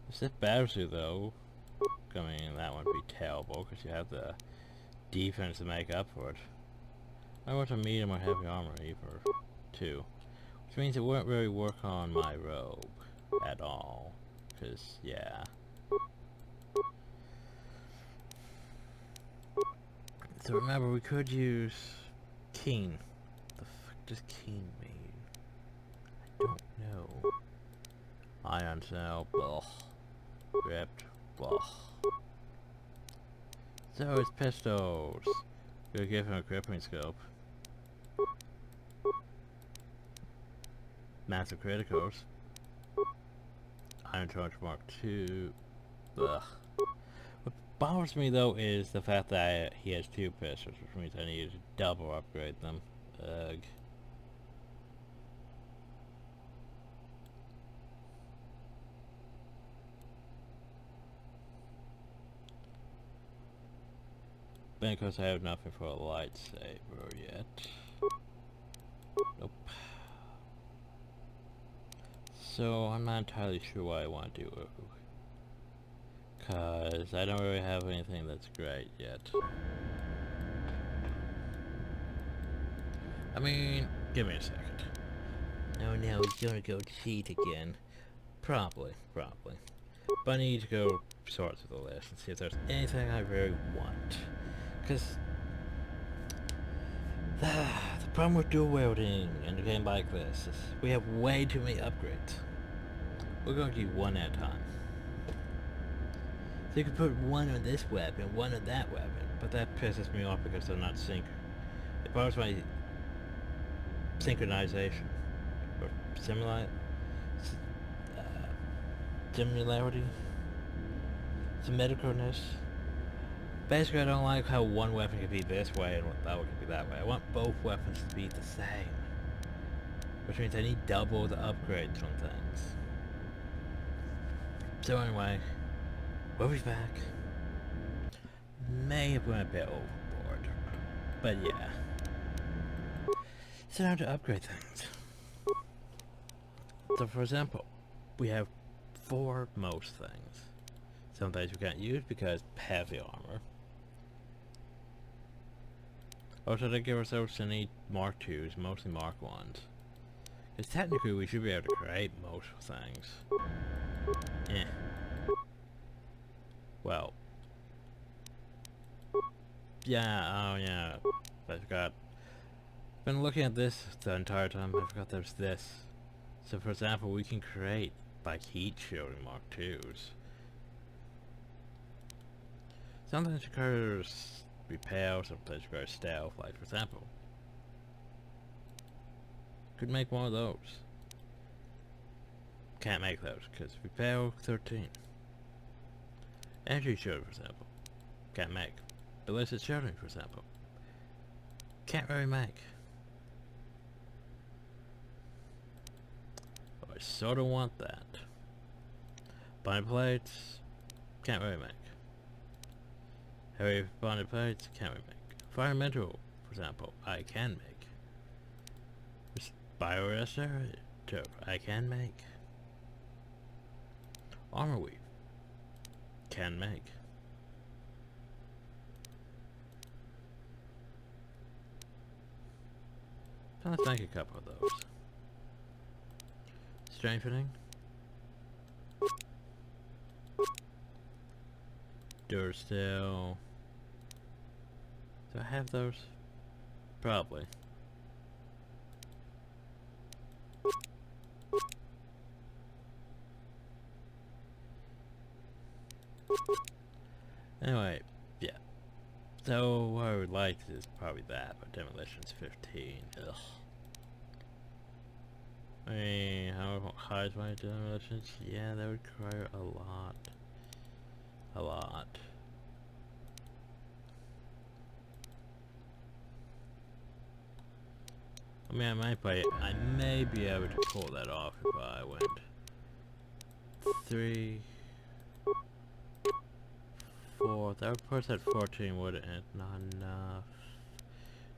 The Sith Battlesuit though, I mean, that wouldn't be terrible because you have the defense to make up for it. I want a medium or heavy armor either, too. Which means it wouldn't really work on my robe at all. Because, yeah. So remember, we could use Keen. The fuck does Keen mean? I don't know. Ion cell, blah. Ripped, blah. So it's pistols. Gonna give him a gripping scope. Massive criticals. Iron Charge Mark II. Ugh. What bothers me though is the fact that he has two pistols, which means I need to double upgrade them. Ugh. Because I have nothing for a lightsaber yet. Nope. So I'm not entirely sure what I want to do. Cause I don't really have anything that's great yet. I mean, give me a second. Oh no, he's gonna go cheat again. Probably. But I need to go sort through the list and see if there's anything I really want. Because the problem with dual wielding in a game like this is we have way too many upgrades. We're going to do one at a time. So you can put one on this weapon, one on that weapon, but that pisses me off because they're not sync. It bothers my synchronization or similarity, symmetricalness. Basically, I don't like how one weapon can be this way and that one can be that way. I want both weapons to be the same, which means I need double the upgrades on things. So anyway, we'll be back. May have went a bit overboard, but yeah. So now to upgrade things. So for example, we have 4 most things. Some things we can't use because heavy armor. Also, they give ourselves any Mark IIs, mostly Mark 1s. Because technically we should be able to create most things. Well. Yeah, oh yeah. I forgot. Been looking at this the entire time, I forgot there's this. So for example, we can create like heat shielding Mark IIs. Sometimes requires repel, sometimes requires stealth, like for example. Could make one of those. Can't make those, because repel 13. Energy shielding, for example. Can't make. Ballistic shielding, for example. Can't really make. I sort of want that. Bonded plates, can't really make. Heavy bonded plates, can't really make. Environmental, for example, I can make. Bioreactor, I can make. Armor weave, can make. So let's make a couple of those. Strengthening. Durstill. Do I have those? Probably. Anyway, yeah. So what I would like is probably that, but demolition's 15. Ugh. I mean, how high is my demolitions? Yeah, that would require a lot. A lot. I mean, I may be able to pull that off if I went 3, 4. That would put us at 14, wouldn't it? Not enough.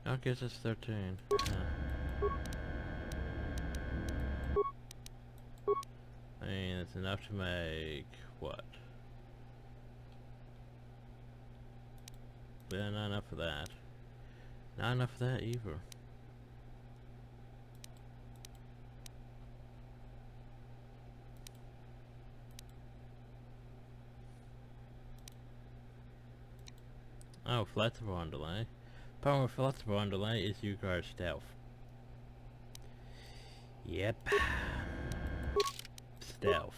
No, it gives us 13. I mean, it's enough to make what? Yeah, not enough for that. Not enough for that either. Oh, flexible on delay. Problem with flexible on delay is you guard stealth. Yep. Stealth.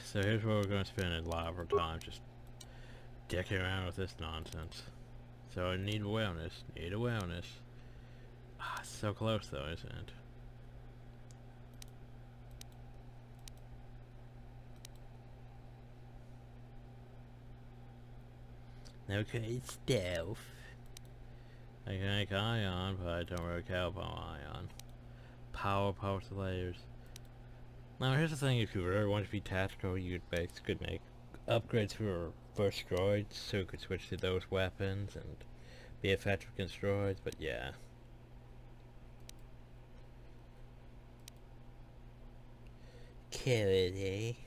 So here's where we're going to spend a lot of our time just dicking around with this nonsense. So I need awareness. Need awareness. Ah, it's so close though, isn't it? Okay, stealth. I can make ion, but I don't really care about ion. Power layers. Now here's the thing, if you really want to be tactical, you could make upgrades for first droids, so you could switch to those weapons and be effective against droids, but yeah. Kennedy.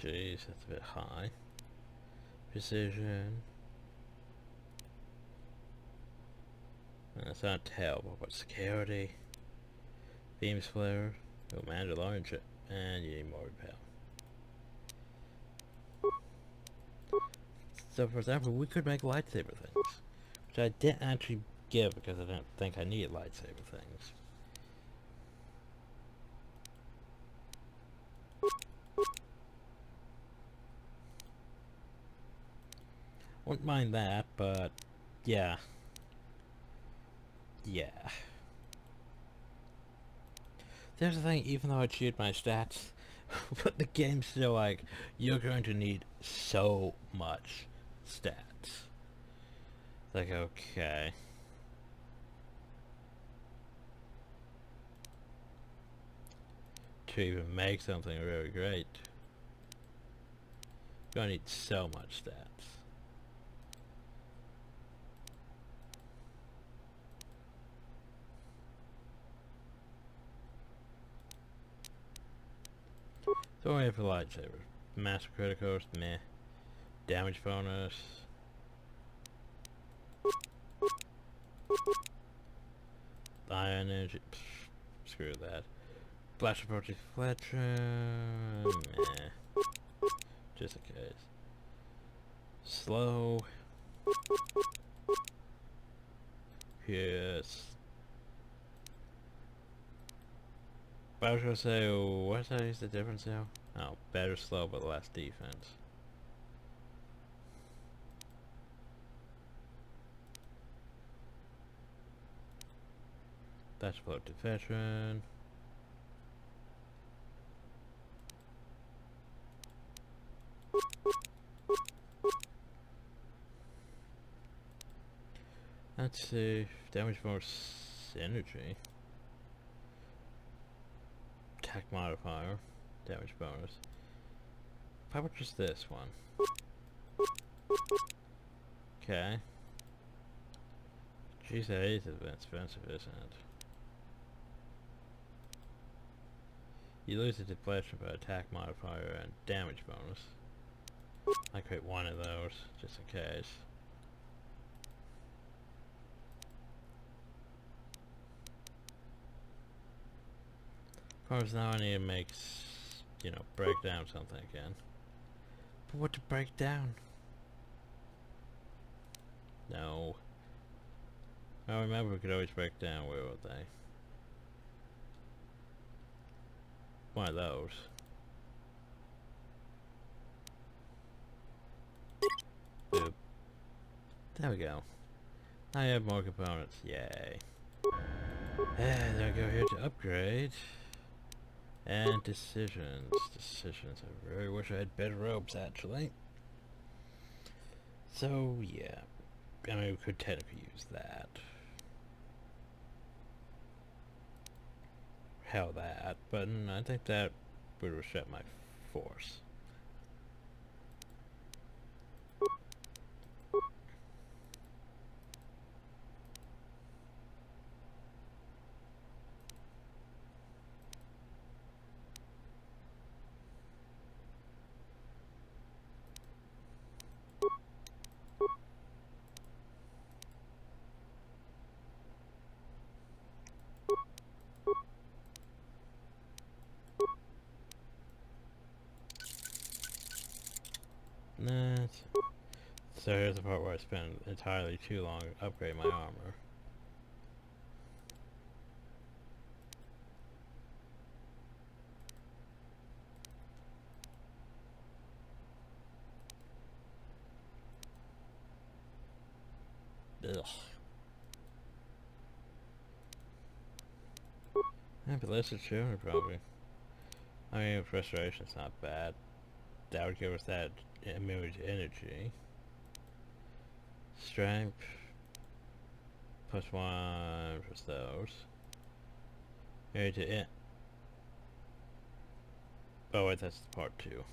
Jeez, that's a bit high. Precision. That's not terrible, but security. Beam flare. Oh, Mandalorian chip. And you need more repel. So for example, we could make lightsaber things. Which I didn't actually give because I didn't think I needed lightsaber things. Wouldn't mind that, but yeah. Yeah. There's the thing, even though I cheated my stats, but the game's still like, you're going to need so much stats. It's like, okay. To even make something really great, you're going to need so much stats. So only for lightsaber. Master criticals, meh. Damage bonus. Iron energy, pff, screw that. Flash approach deflection, meh. Just in case. Slow. Yes. I was gonna say, what's the difference now? Oh, better slow but less defense. That's float deflection. Let's see, damage bonus energy. Attack modifier, damage bonus. How about just this one? Okay. Jeez, that is expensive, isn't it? You lose the deflection by attack modifier and damage bonus. I create one of those, just in case. Of course, now I need to make, you know, break down something again. But what to break down? No. I remember we could always break down, where were they? One of those. Boop. There we go. I have more components, yay. And I go here to upgrade. And decisions. Decisions. I really wish I had better robes, actually. So, yeah. I mean, we could technically use that. Hell, that. But I think that would reset my force. So here's the part where I spend entirely too long to upgrade my armor. Ugh. Yeah, but this is true, probably. I mean, restoration's not bad. That would give us that immunity to energy. Strength. +1 for those. Immunity to it. Oh wait, that's part 2.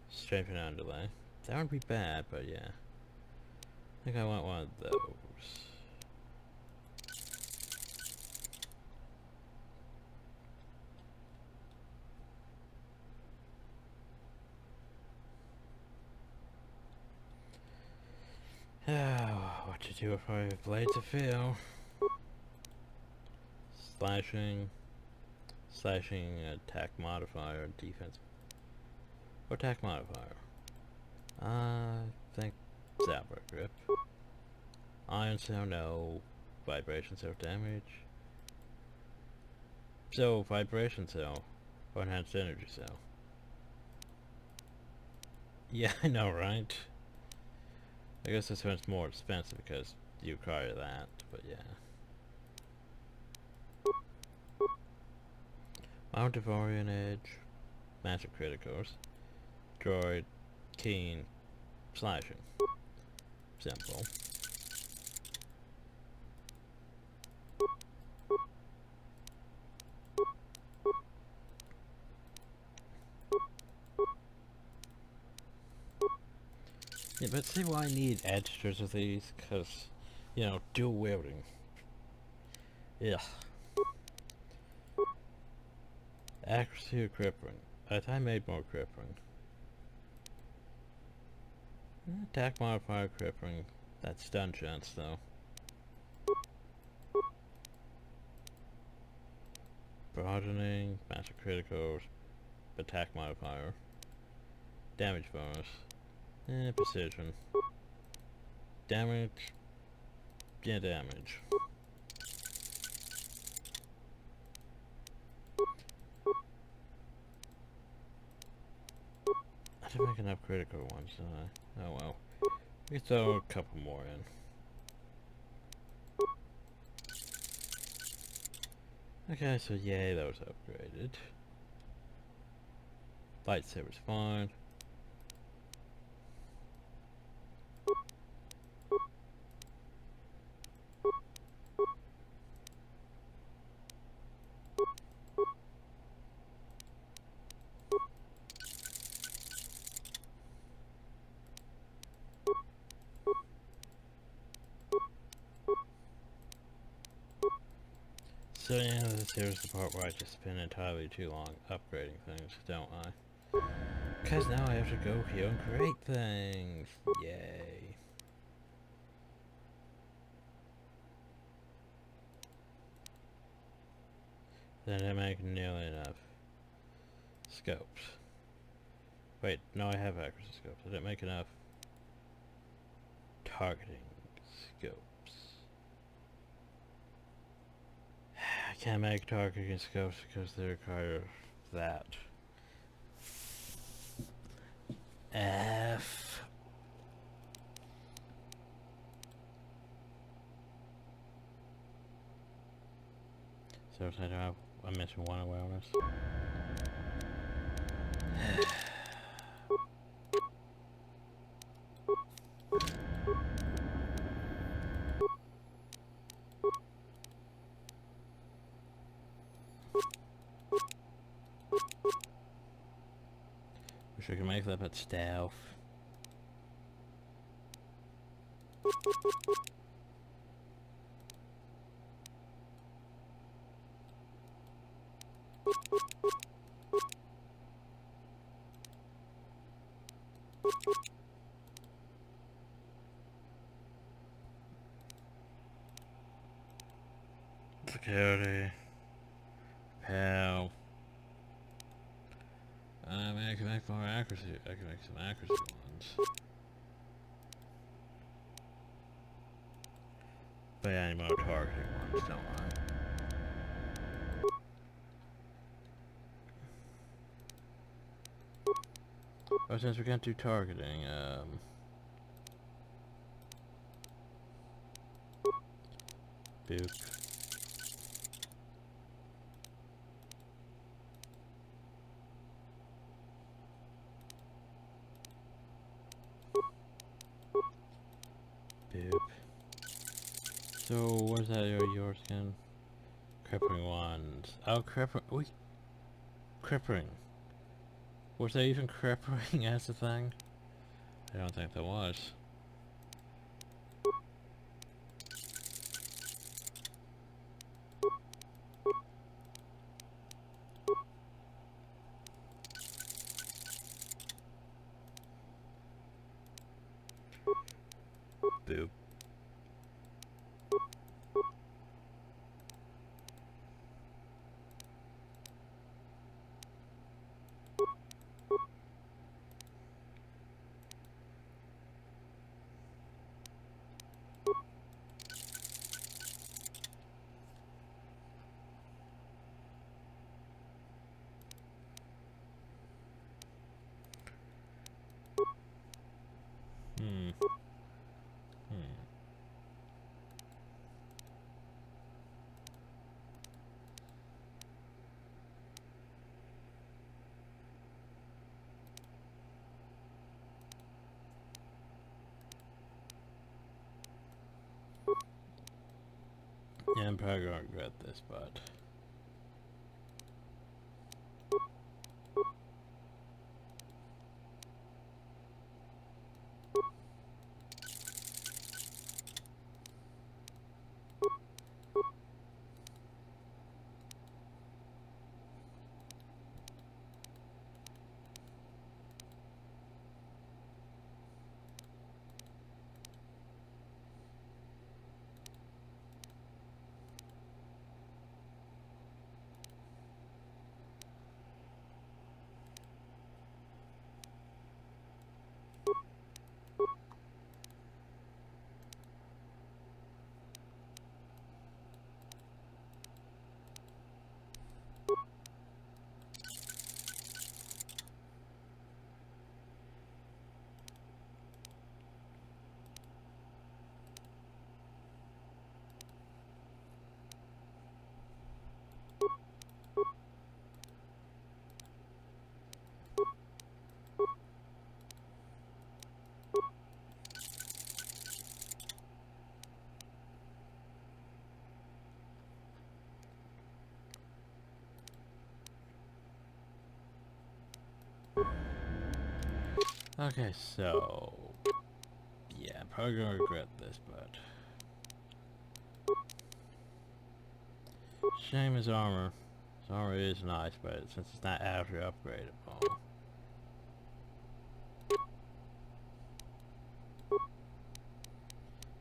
Strength and underlay. That would be bad, but yeah. I think I want one of those. 2 or 5 blades of feel. Slashing, attack modifier, defense, or attack modifier. I think Zabra grip. Iron cell, no. Vibration cell damage. So vibration cell, or enhanced energy cell. Yeah, I know, right? I guess this one's more expensive because you require that, but yeah. Mount of Orion Edge, Massive Criticals, Droid, Keen, Slashing. Simple. Yeah, but see why I need extras of these? Because, you know, dual wielding. Yeah. Accuracy or crippling. I thought I made more crippling. Attack modifier crippling. That's stun chance though. Broadening, master criticals, attack modifier. Damage bonus. Precision. Damage. Yeah, damage. I didn't make enough critical ones, did I? Oh well. We can throw a couple more in. Okay, so yay, that was upgraded. Lightsaber's fine. So yeah, here's the part where I just spend entirely too long upgrading things, don't I? Because now I have to go here and create things! Yay! Then I make nearly enough scopes. Wait, no, I have accuracy scopes. I didn't make enough targeting scopes. I can't make targeting scopes because they require that. F. So I don't have, I mentioned one awareness. Wish I could make that but stealth. Security. Pal. I mean, I can make more accuracy. I can make some accuracy ones. But yeah, I need more targeting ones, don't I? Oh, since we can't do targeting, boop. Boop. So, where's that yours again? Crippling ones. Oh, crippling. Wait. Crippling. Was there even crippling as a thing? I don't think there was. Boop. Yeah, I'm probably gonna regret this, but... Okay, so... yeah, I'm probably gonna regret this, but... shame his armor. His armor is nice, but since it's not actually upgradable...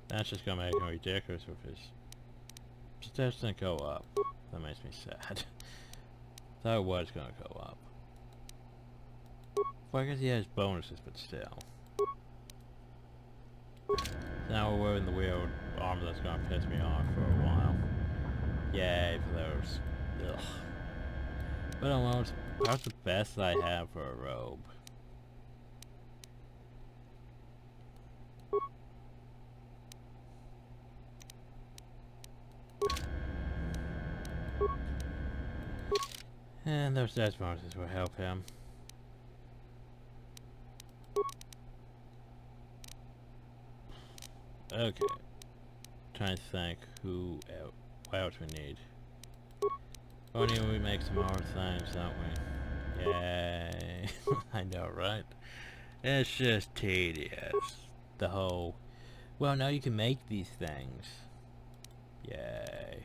that's just gonna make him ridiculous with his... stats didn't go up. That makes me sad. Thought it was gonna go up. Well, I guess he has bonuses, but still. Now we're wearing the weird armor that's gonna piss me off for a while. Yay for those. Ugh. But almost, that's the best I have for a robe. And those stats bonuses will help him. Okay. Trying to think who else, what else we need. Only we make some more things, don't we? Yay. I know, right? It's just tedious. The whole... well, now you can make these things. Yay.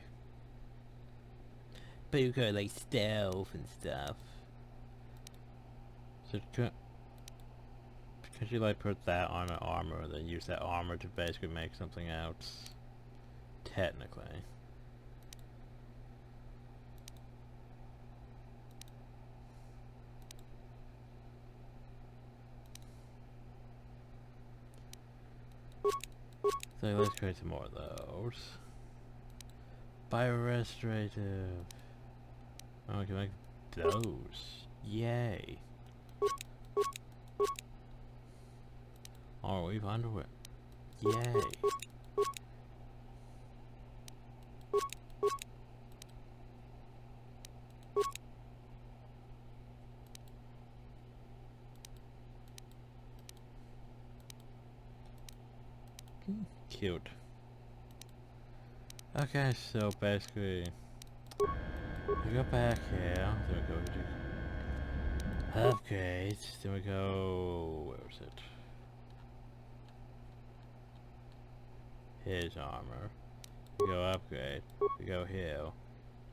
But you got like stealth and stuff. So could you like put that on an armor and then use that armor to basically make something else? Technically. So let's create some more of those. Biorestorative. Oh, we can make those. Yay. Oh, we've underwear. Yay. Cute. Okay, so basically, we go back here, then we go to upgrades, then we go, where was it? His armor. We go upgrade, we go here,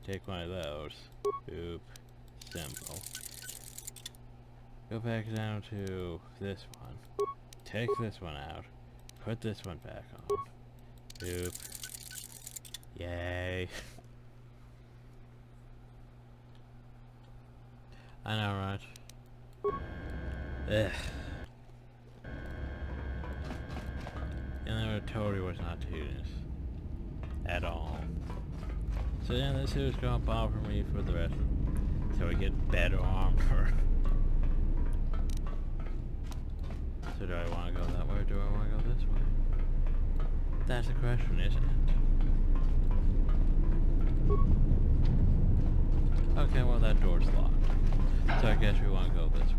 take one of those, boop, symbol. Go back down to this one, take this one out, put this one back on, boop. Yay. I know, right? Ugh. And then it totally was not tedious. At all. So yeah, this is gonna bother me for the rest of it. So we get better armor. So do I want to go that way or do I want to go this way? That's the question, isn't it? Okay, well that door's locked. So I guess we want to go this way.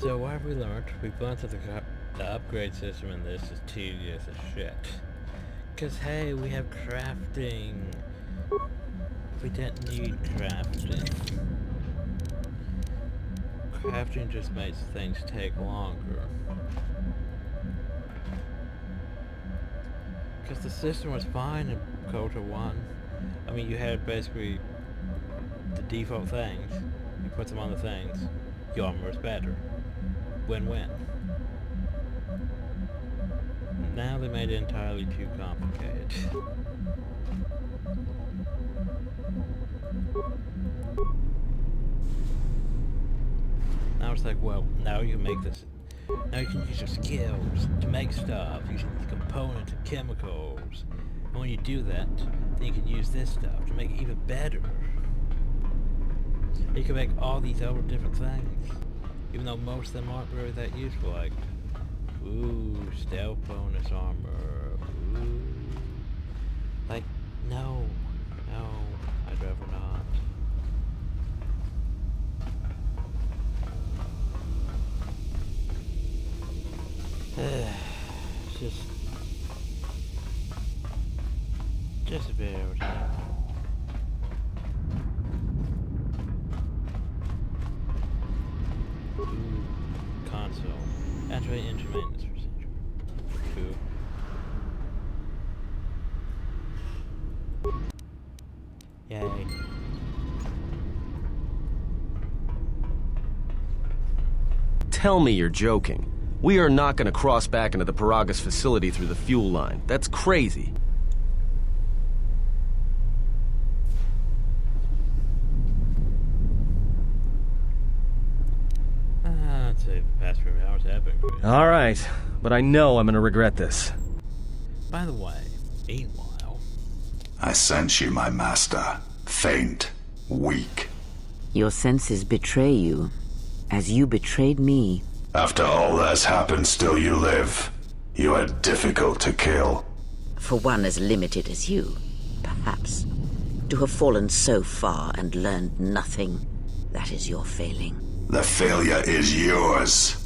So what have we learned? We've learned that the upgrade system in this is tedious as shit. Cause hey, we have crafting. We didn't need crafting. Crafting just makes things take longer. Cause the system was fine in KOTOR 1. I mean, you had basically the default things. You put them on the things. Your armor was better. Win-win. Now they made it entirely too complicated. Now it's like, well, now you can make this. Now you can use your skills to make stuff using these components and chemicals. And when you do that, then you can use this stuff to make it even better. You can make all these other different things. Even though most of them aren't really that useful, like, ooh, stealth bonus armor, ooh. Like, no, I'd rather not. Just a bit over time. Console. Activate engine maintenance procedure. Cool. Yay. Tell me you're joking. We are not going to cross back into the Paragas facility through the fuel line. That's crazy. I'd say the past few hours have been great. All right, but I know I'm going to regret this. By the way, meanwhile... I sense you, my master. Faint. Weak. Your senses betray you, as you betrayed me. After all that's happened, still you live. You are difficult to kill. For one as limited as you, perhaps. To have fallen so far and learned nothing, that is your failing. The failure is yours.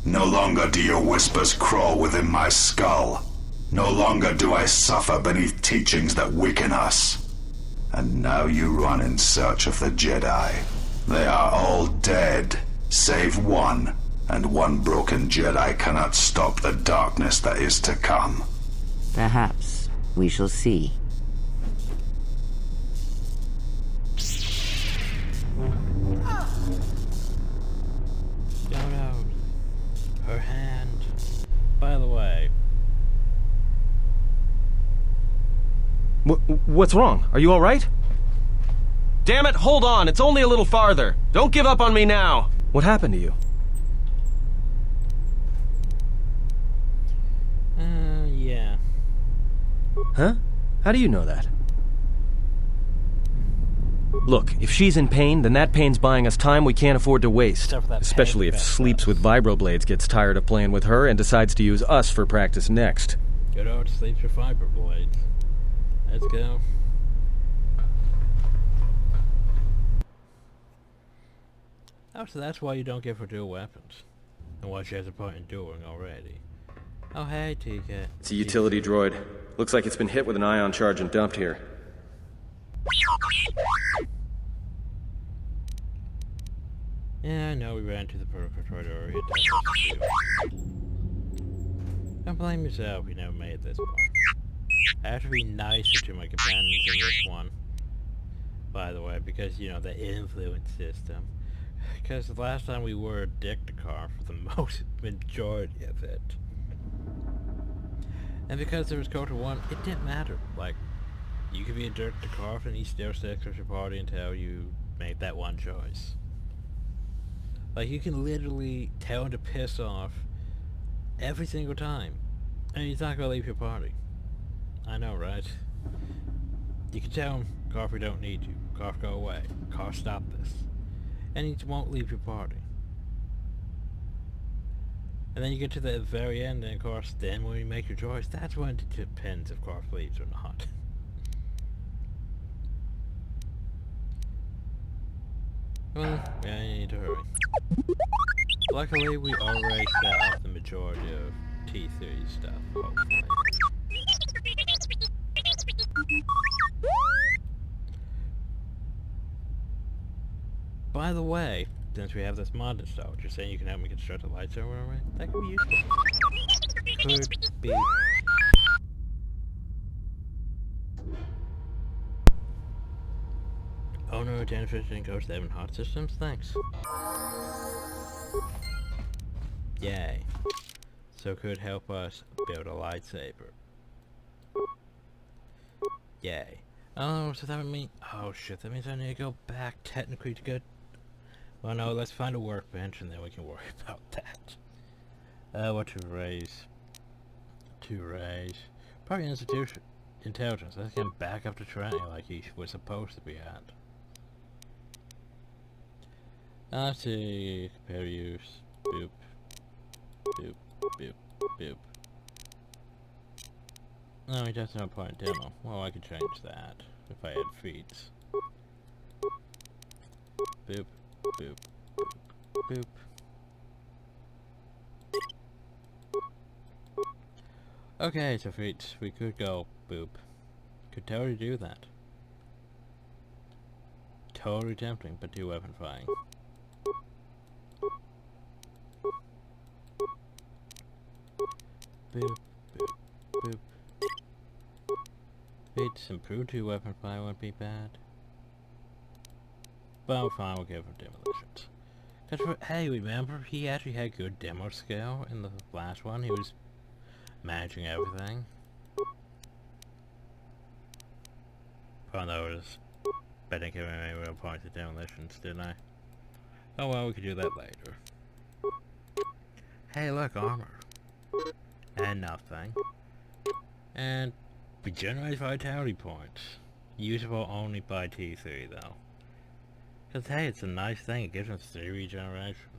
No longer do your whispers crawl within my skull. No longer do I suffer beneath teachings that weaken us. And now you run in search of the Jedi. They are all dead, save one. And one broken Jedi cannot stop the darkness that is to come. Perhaps. We shall see. No. Her hand. By the way... What's wrong? Are you all right? Damn it, hold on. It's only a little farther. Don't give up on me now. What happened to you? Yeah. Huh? How do you know that? Look, if she's in pain, then that pain's buying us time we can't afford to waste. Especially if Sleeps with Vibroblades gets tired of playing with her and decides to use us for practice next. Good old Sleeps with Vibroblades. Let's go. Oh, so that's why you don't give her dual weapons. And why she has a point in dueling already. Oh, hey, TK. It's a utility droid. Looks like it's been hit with an ion charge and dumped here. Yeah, I know we ran to the protocol droid already. Don't blame yourself, you never made this part. I have to be nicer to my companions in this one. By the way, because, you know, the influence system. Because the last time we were a dick to Carl for the most majority of it. And because there was KOTOR 1, it didn't matter. Like, you could be a dick to Carl and he still sticks with your party until you made that one choice. Like, you can literally tell him to piss off every single time. And he's not gonna leave your party. I know, right? You can tell him, Carl, we don't need you. Carl, go away. Carl, stop this. And he won't leave your party. And then you get to the very end, and of course, then when you make your choice, that's when it depends if Carl leaves or not. Well, yeah, you need to hurry. Luckily, we already set up the majority of T3 stuff, hopefully. By the way, since we have this mod installed, you're saying you can help me construct a lightsaber, right? That could be useful. Could be. Oh no, Jennifer didn't go to the Evan Hot Systems? Thanks. Yay. So could help us build a lightsaber. Yay. Oh, so that would mean... Oh shit, that means I need to go back technically to get... Well no, let's find a workbench and then we can worry about that. What to raise? To raise... Probably institution... Intelligence. Let's get him back up to training like he was supposed to be at. Let's see... Compare use... Boop. Boop. Boop. Boop. No, he doesn't have a point in demo. Well, I could change that if I had feeds. Boop, boop, boop, boop. Okay, so feeds, we could go boop. Could totally do that. Totally tempting, but too weapon firing. Boop, boop, boop. It's improved to weapon fire won't be bad. But fine, we'll give him demolitions. Cause hey, remember he actually had good demo skill in the last one. He was managing everything. Found out I was betting him any real points of demolitions, didn't I? Oh well, we could do that later. Hey, look, armor. And nothing. And regenerates vitality points. Usable only by T3 though. Cause hey, it's a nice thing, it gives us 3 regeneration.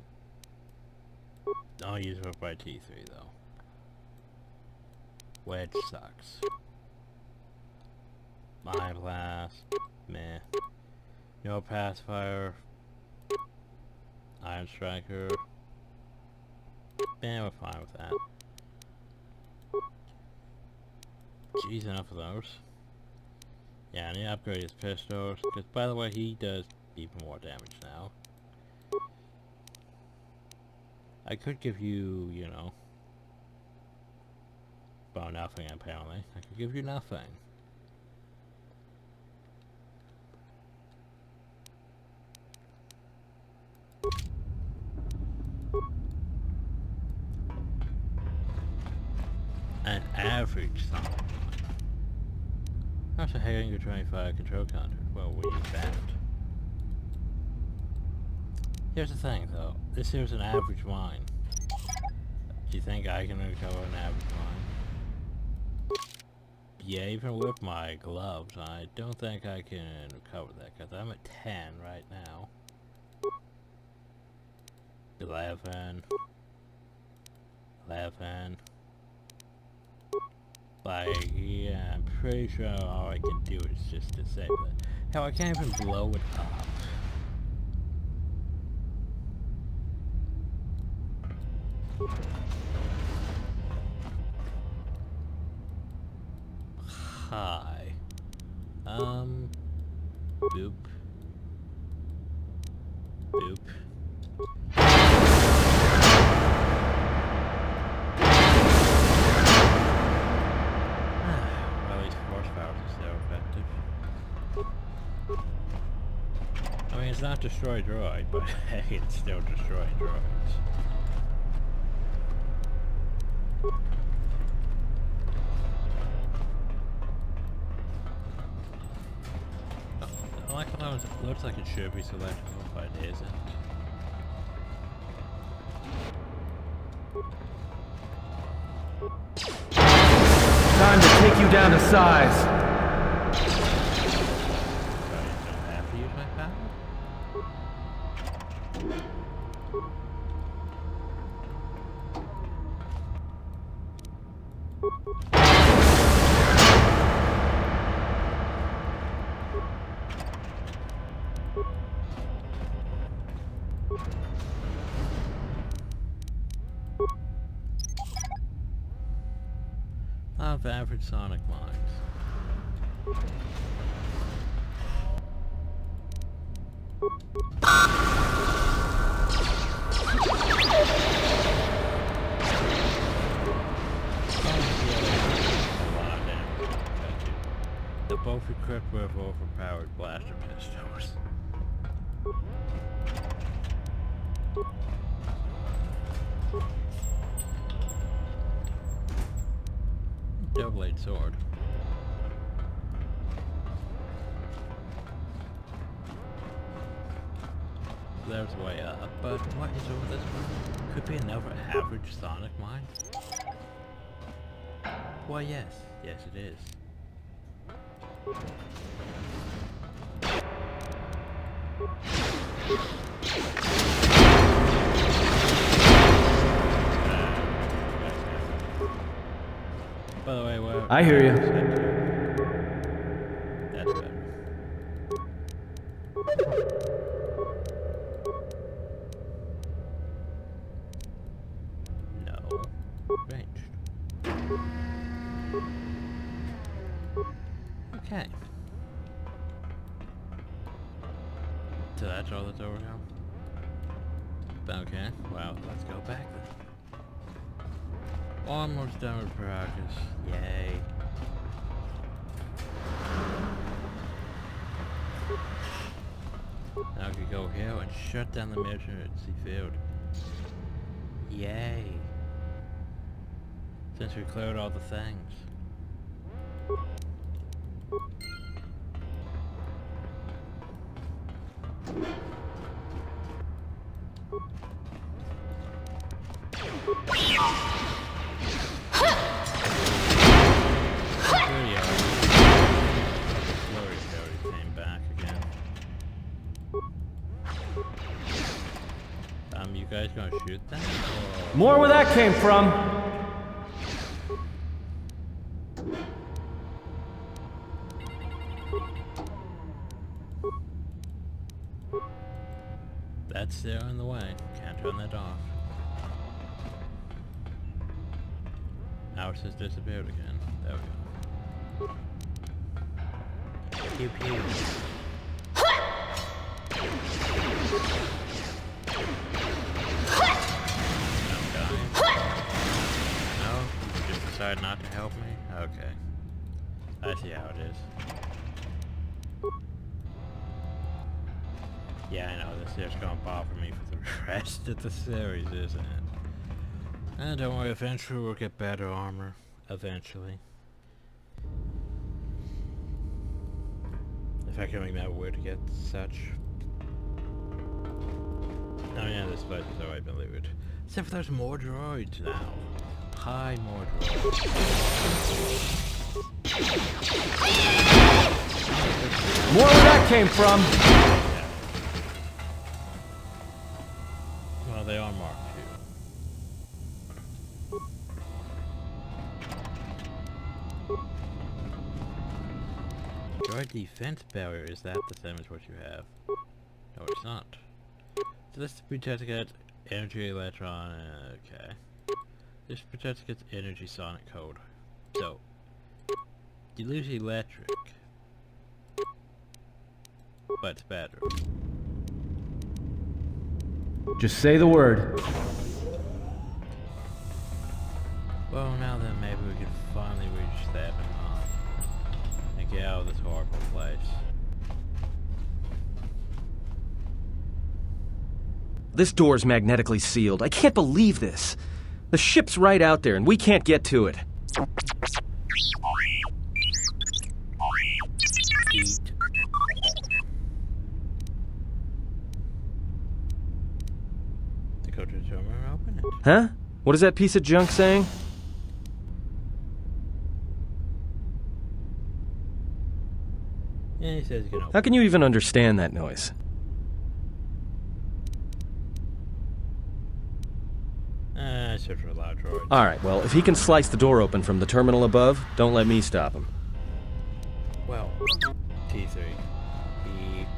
Not usable by T3 though. Which sucks. Mind Blast, meh. No Pacifier. Iron Striker. Man, we're fine with that. Jeez, enough of those. Yeah, I need to upgrade his pistols, because by the way, he does even more damage now. I could give you, you know... Well, nothing apparently. I could give you nothing. An average song. That's a hanging to 25 control counter. Well, we need that. Here's the thing though, this here's an average mine. Do you think I can recover an average mine? Yeah, even with my gloves, I don't think I can recover that, because I'm at 10 right now. 11. Like, yeah, I'm pretty sure all I can do is just disable it. Hell, I can't even blow it up. Hi. Boop. Boop. Well, at least force powers are still effective. I mean, it's not destroy droid, but hey, it's still destroying droids. I like how it looks like it should be selectable, but it isn't. Time to take you down to size. I don't have to use my power? above average sonic minds. They're both equipped with overpowered blaster pistols. Double-blade sword. There's the way up, but what is over this one? Could be another average sonic mine? Why yes, yes it is. By the way, what? I hear you. That's better. No. Ranged. Okay. So that's all that's over now? Okay, well, let's go back then. Almost done with progress. Yay. Now we can go here and shut down the emergency field. Yay. Since we cleared all the things. You guys gonna shoot them? Or... More where that came from. That's still in the way. Can't turn that off. Now it's just disappeared again. There we go. Pew pew. Decide not to help me? Okay. I see how it is. Yeah, I know, this is gonna bother me for the rest of the series, isn't it? And don't worry, eventually we'll get better armor. Eventually. If I can remember where to get such. Oh yeah, this place has already been looted. Except for there's more droids now. Hi, more droids. More where that came from. Well, they are marked too. Droid defense barrier, is that the same as what you have? No, it's not. So this protects against energy electron, okay. This protects against energy sonic code. So, you lose electric, but it's better. Just say the word. Well, now then, maybe we can finally reach the Ebon Hawk and get out of this horrible place. This door's magnetically sealed. I can't believe this. The ship's right out there, and we can't get to it. Eat. To go to the terminal and open it. Huh? What is that piece of junk saying? Yeah, he says you can open it. How can you even understand that noise? Search for loud droids. Alright, well, if he can slice the door open from the terminal above, don't let me stop him. Well, T3. Beep.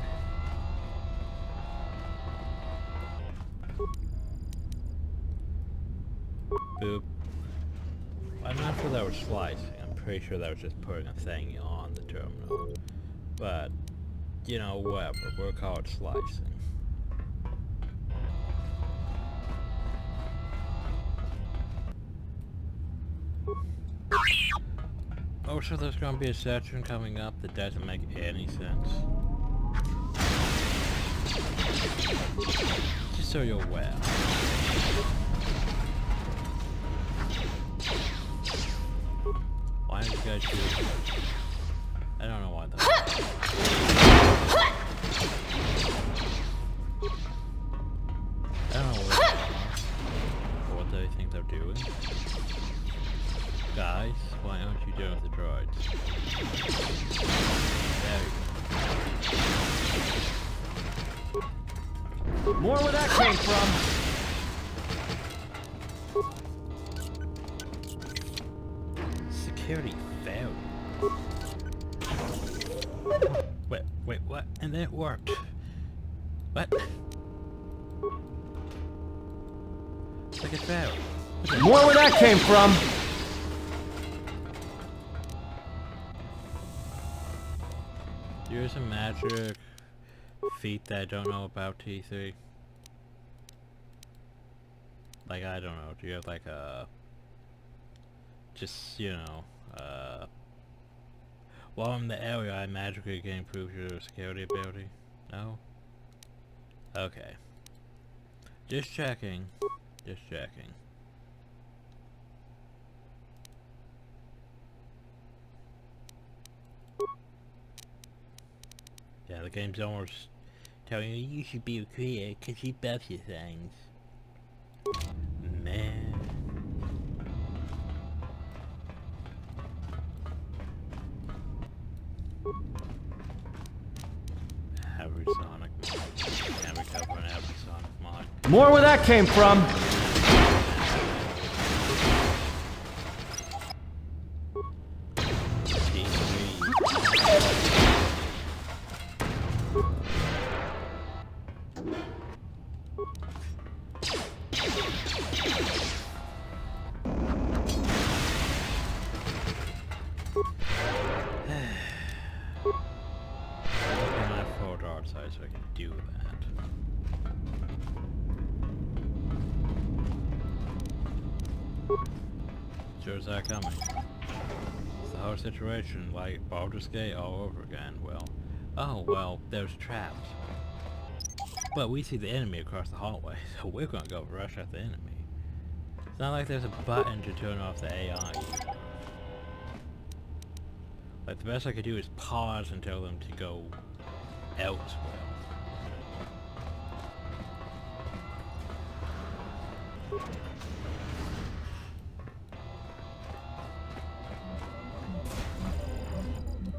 Boop. I'm not sure that was slicing. I'm pretty sure that was just putting a thing on the terminal. But, you know, whatever. We'll call it slicing. Oh, so there's gonna be a section coming up that doesn't make any sense. Just so you're aware. Why did you guys do this? I don't know why that. I don't know what they think they're doing. Guys, why aren't you doing with the droids? There you go. More where that came from! Security failed. Wait, what? And then it worked. What? It's like it failed. More where that came from! There's a magic feat that I don't know about T3. Like, I don't know. Do you have like a... Just, you know, while I'm in the area, I magically can improve your security ability? No? Okay. Just checking. Just checking. Yeah, the game's almost telling you you should be a creator because you buff your things. Man. Every Sonic mod. Can't recover an every Sonic mod. More where that came from! So I can do that. Sure that coming. It's the whole situation, like Baldur's Gate all over again. Well, oh well, there's traps. But we see the enemy across the hallway, so we're gonna go rush at the enemy. It's not like there's a button to turn off the AI either. Like, the best I could do is pause and tell them to go elsewhere.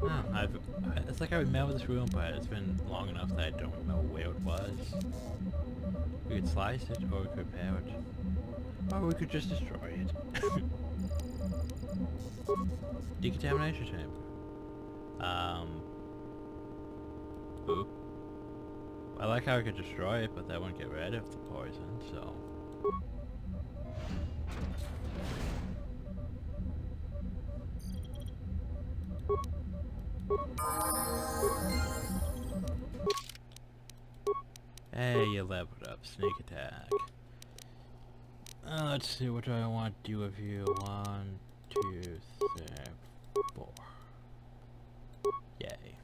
Oh, it's like I remember this room, but it's been long enough that I don't remember where it was. We could slice it, or we could repair it. Or we could just destroy it. Decontamination chamber. Oop. I like how I could destroy it, but that wouldn't get rid of the poison, so... Hey, you leveled up. Sneak attack. Let's see, what do I want to do with you? 1, 2, 3, 4. Yay.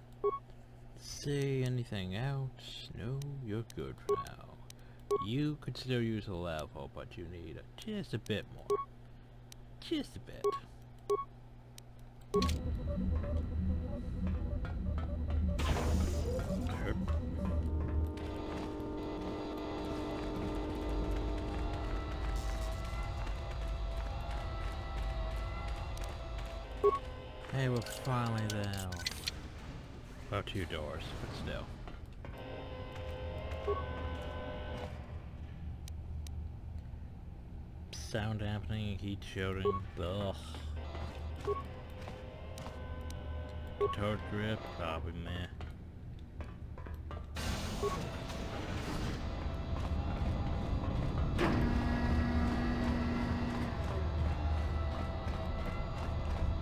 See anything else? No, you're good for now. You could still use a level, but you need just a bit more. Just a bit. Hey, we're finally there. Well, 2 doors, but still. Sound dampening, heat shielding, ugh. KOTOR grip, probably meh.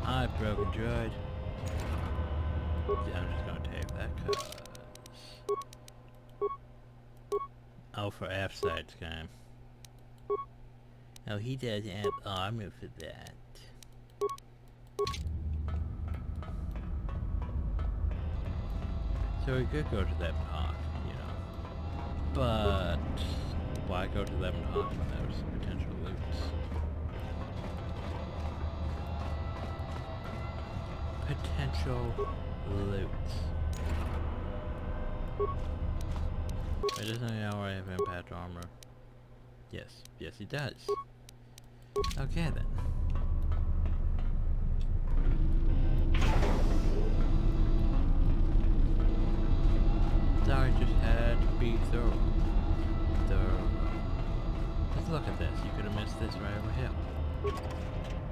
I broken droid. Yeah, I'm just gonna take that cause... Oh, for F-Side's game. Oh, he doesn't have armor for that. So we could go to that park, you know. But why go to that park when there's potential loots? Potential loots. It doesn't know I have impact armor. Yes, yes he does. Okay then. Sorry, just had to be thorough. Let's look at this. You could have missed this right over here.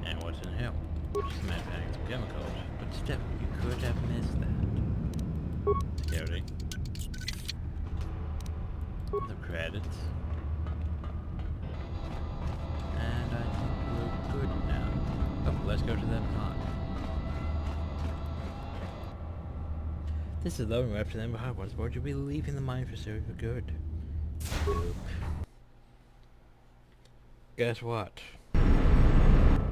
And what's in here? Just manufacturing some chemicals. But still, you could have missed that. Security. The credits. And I think we're good now. Oh, let's go to that park. This is loading after them behind once more. You'll be leaving the mine facility for good. Nope. Guess what?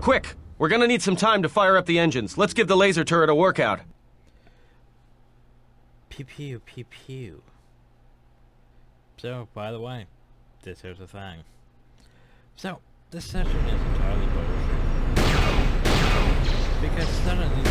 Quick! We're gonna need some time to fire up the engines. Let's give the laser turret a workout. Pew pew pew pew. So, by the way, this is a thing. So, this session is entirely bullshit. Because suddenly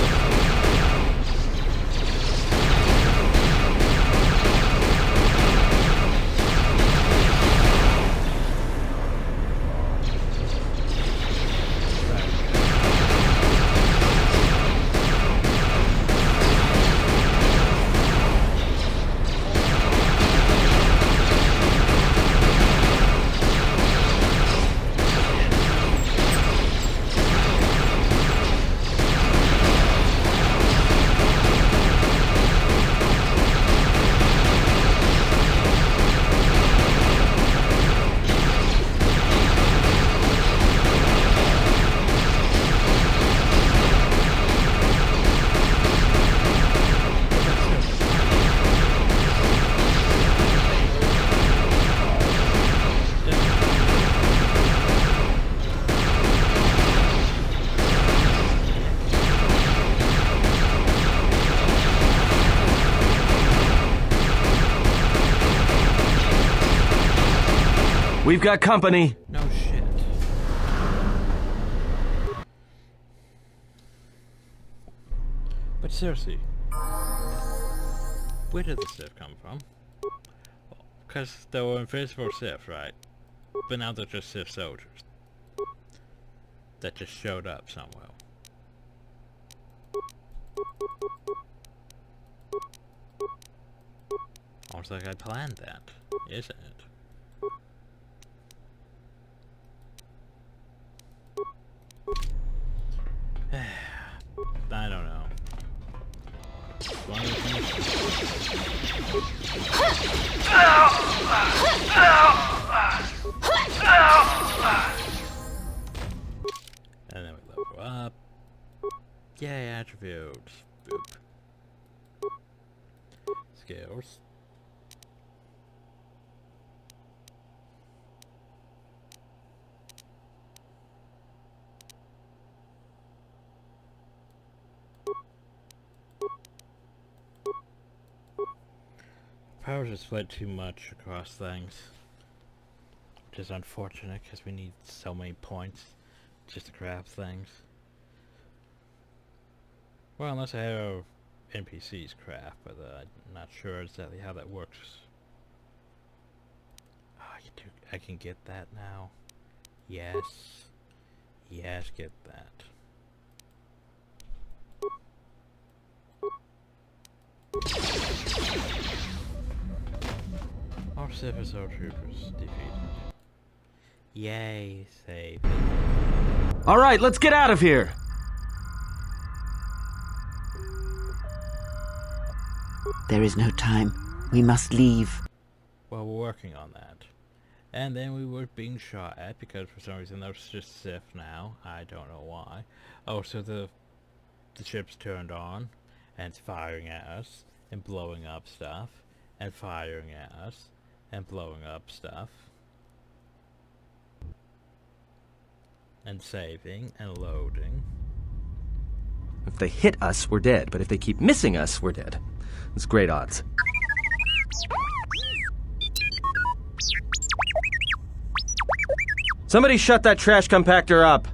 We've got company. no shit. But seriously, where did the Sith come from? Because they were invisible Sith, right? But now they're just Sith soldiers that just showed up somewhere. Almost like I planned that, isn't it? I don't know. And then we level up. Yay, attributes. Boop. Skills. Powers are split too much across things, which is unfortunate because we need so many points just to craft things. Well, unless I have NPCs craft, but I'm not sure exactly how that works. Oh, I can get that now. Yes. Yes, get that. Our Sith troopers defeated. Yay, save. Alright, let's get out of here! There is no time. We must leave. Well, we're working on that. And then we were being shot at because for some reason there's just Sith now. I don't know why. Oh, so the the ship's turned on, and it's firing at us, and blowing up stuff, and firing at us, and blowing up stuff, and saving, and loading. If they hit us, we're dead, but if they keep missing us, we're dead. It's great odds. Somebody shut that trash compactor up!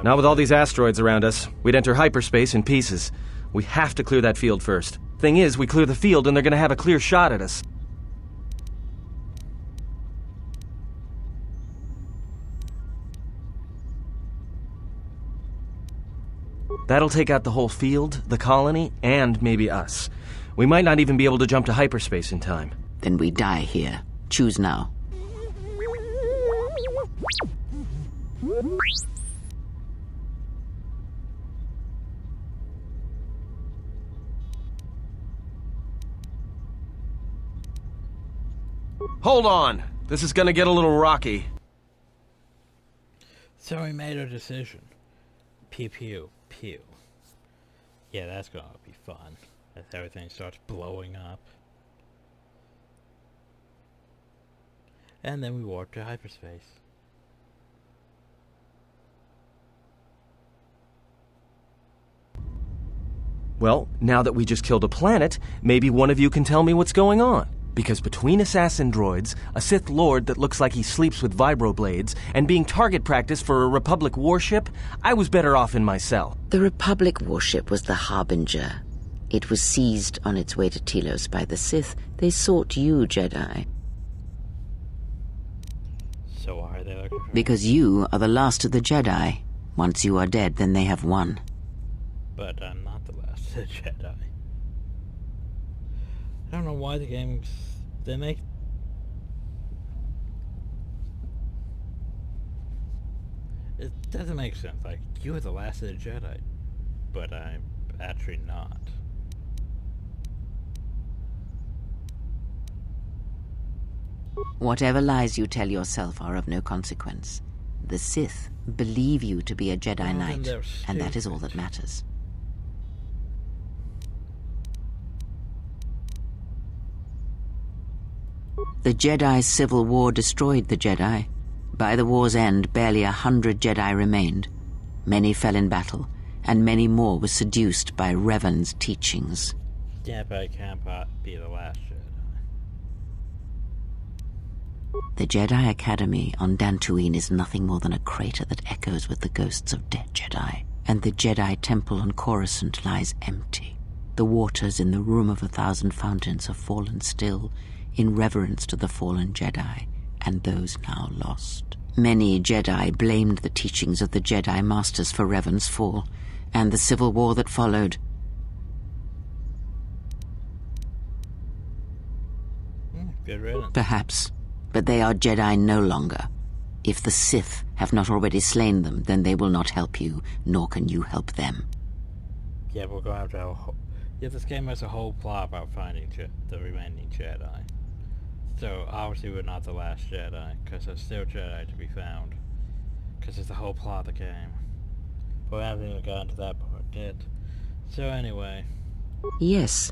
Not with all these asteroids around us. We'd enter hyperspace in pieces. We have to clear that field first. Thing is, we clear the field and they're gonna have a clear shot at us. That'll take out the whole field, the colony, and maybe us. We might not even be able to jump to hyperspace in time. Then we die here. Choose now. Hold on! This is gonna get a little rocky. So we made a decision. Pew pew pew. Yeah, that's gonna be fun. As everything starts blowing up. And then we warp to hyperspace. Well, now that we just killed a planet, maybe one of you can tell me what's going on. Because between assassin droids, a Sith Lord that looks like he sleeps with vibroblades, and being target practice for a Republic warship, I was better off in my cell. The Republic warship was the Harbinger. It was seized on its way to Telos by the Sith. They sought you, Jedi. So why are they looking for me? Because you are the last of the Jedi. Once you are dead, then they have won. But I'm not the last of the Jedi. I don't know why the games... They make... It doesn't make sense. Like, you are the last of the Jedi. But I'm actually not. Whatever lies you tell yourself are of no consequence. The Sith believe you to be a Jedi Knight, and that is all that matters. The Jedi Civil War destroyed the Jedi. By the war's end, barely 100 Jedi remained. Many fell in battle, and many more were seduced by Revan's teachings. Yeah, but I can't be the last Jedi. The Jedi Academy on Dantooine is nothing more than a crater that echoes with the ghosts of dead Jedi, and the Jedi Temple on Coruscant lies empty. The waters in the Room of 1,000 Fountains have fallen still, in reverence to the fallen Jedi, and those now lost. Many Jedi blamed the teachings of the Jedi Masters for Revan's fall, and the civil war that followed. Good riddance. Perhaps, but they are Jedi no longer. If the Sith have not already slain them, then they will not help you, nor can you help them. Yeah, we're going to have to have a whole... Yeah, this game has a whole plot about finding the remaining Jedi. So, obviously we're not the last Jedi, because there's still Jedi to be found. Because it's the whole plot of the game. But we haven't even gotten to that part yet. So anyway... Yes,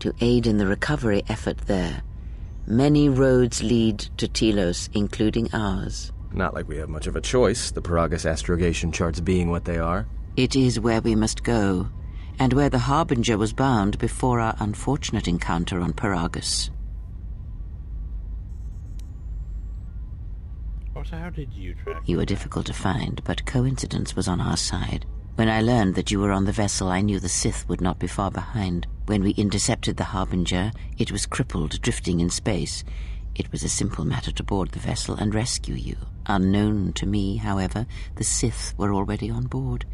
to aid in the recovery effort there. Many roads lead to Telos, including ours. Not like we have much of a choice, the Paragus astrogation charts being what they are. It is where we must go, and where the Harbinger was bound before our unfortunate encounter on Paragus. Also, how did you track You were difficult to find, but coincidence was on our side. When I learned that you were on the vessel, I knew the Sith would not be far behind. When we intercepted the Harbinger, it was crippled, drifting in space. It was a simple matter to board the vessel and rescue you. Unknown to me, however, the Sith were already on board.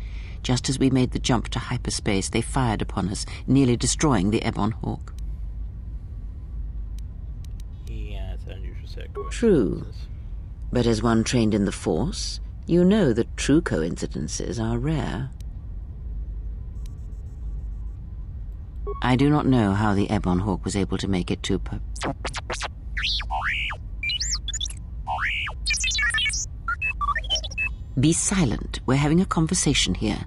Just as we made the jump to hyperspace, they fired upon us, nearly destroying the Ebon Hawk. Yeah, it's an unusual set of coincidences. True. But as one trained in the Force, you know that true coincidences are rare. I do not know how the Ebon Hawk was able to make it to Be silent. We're having a conversation here.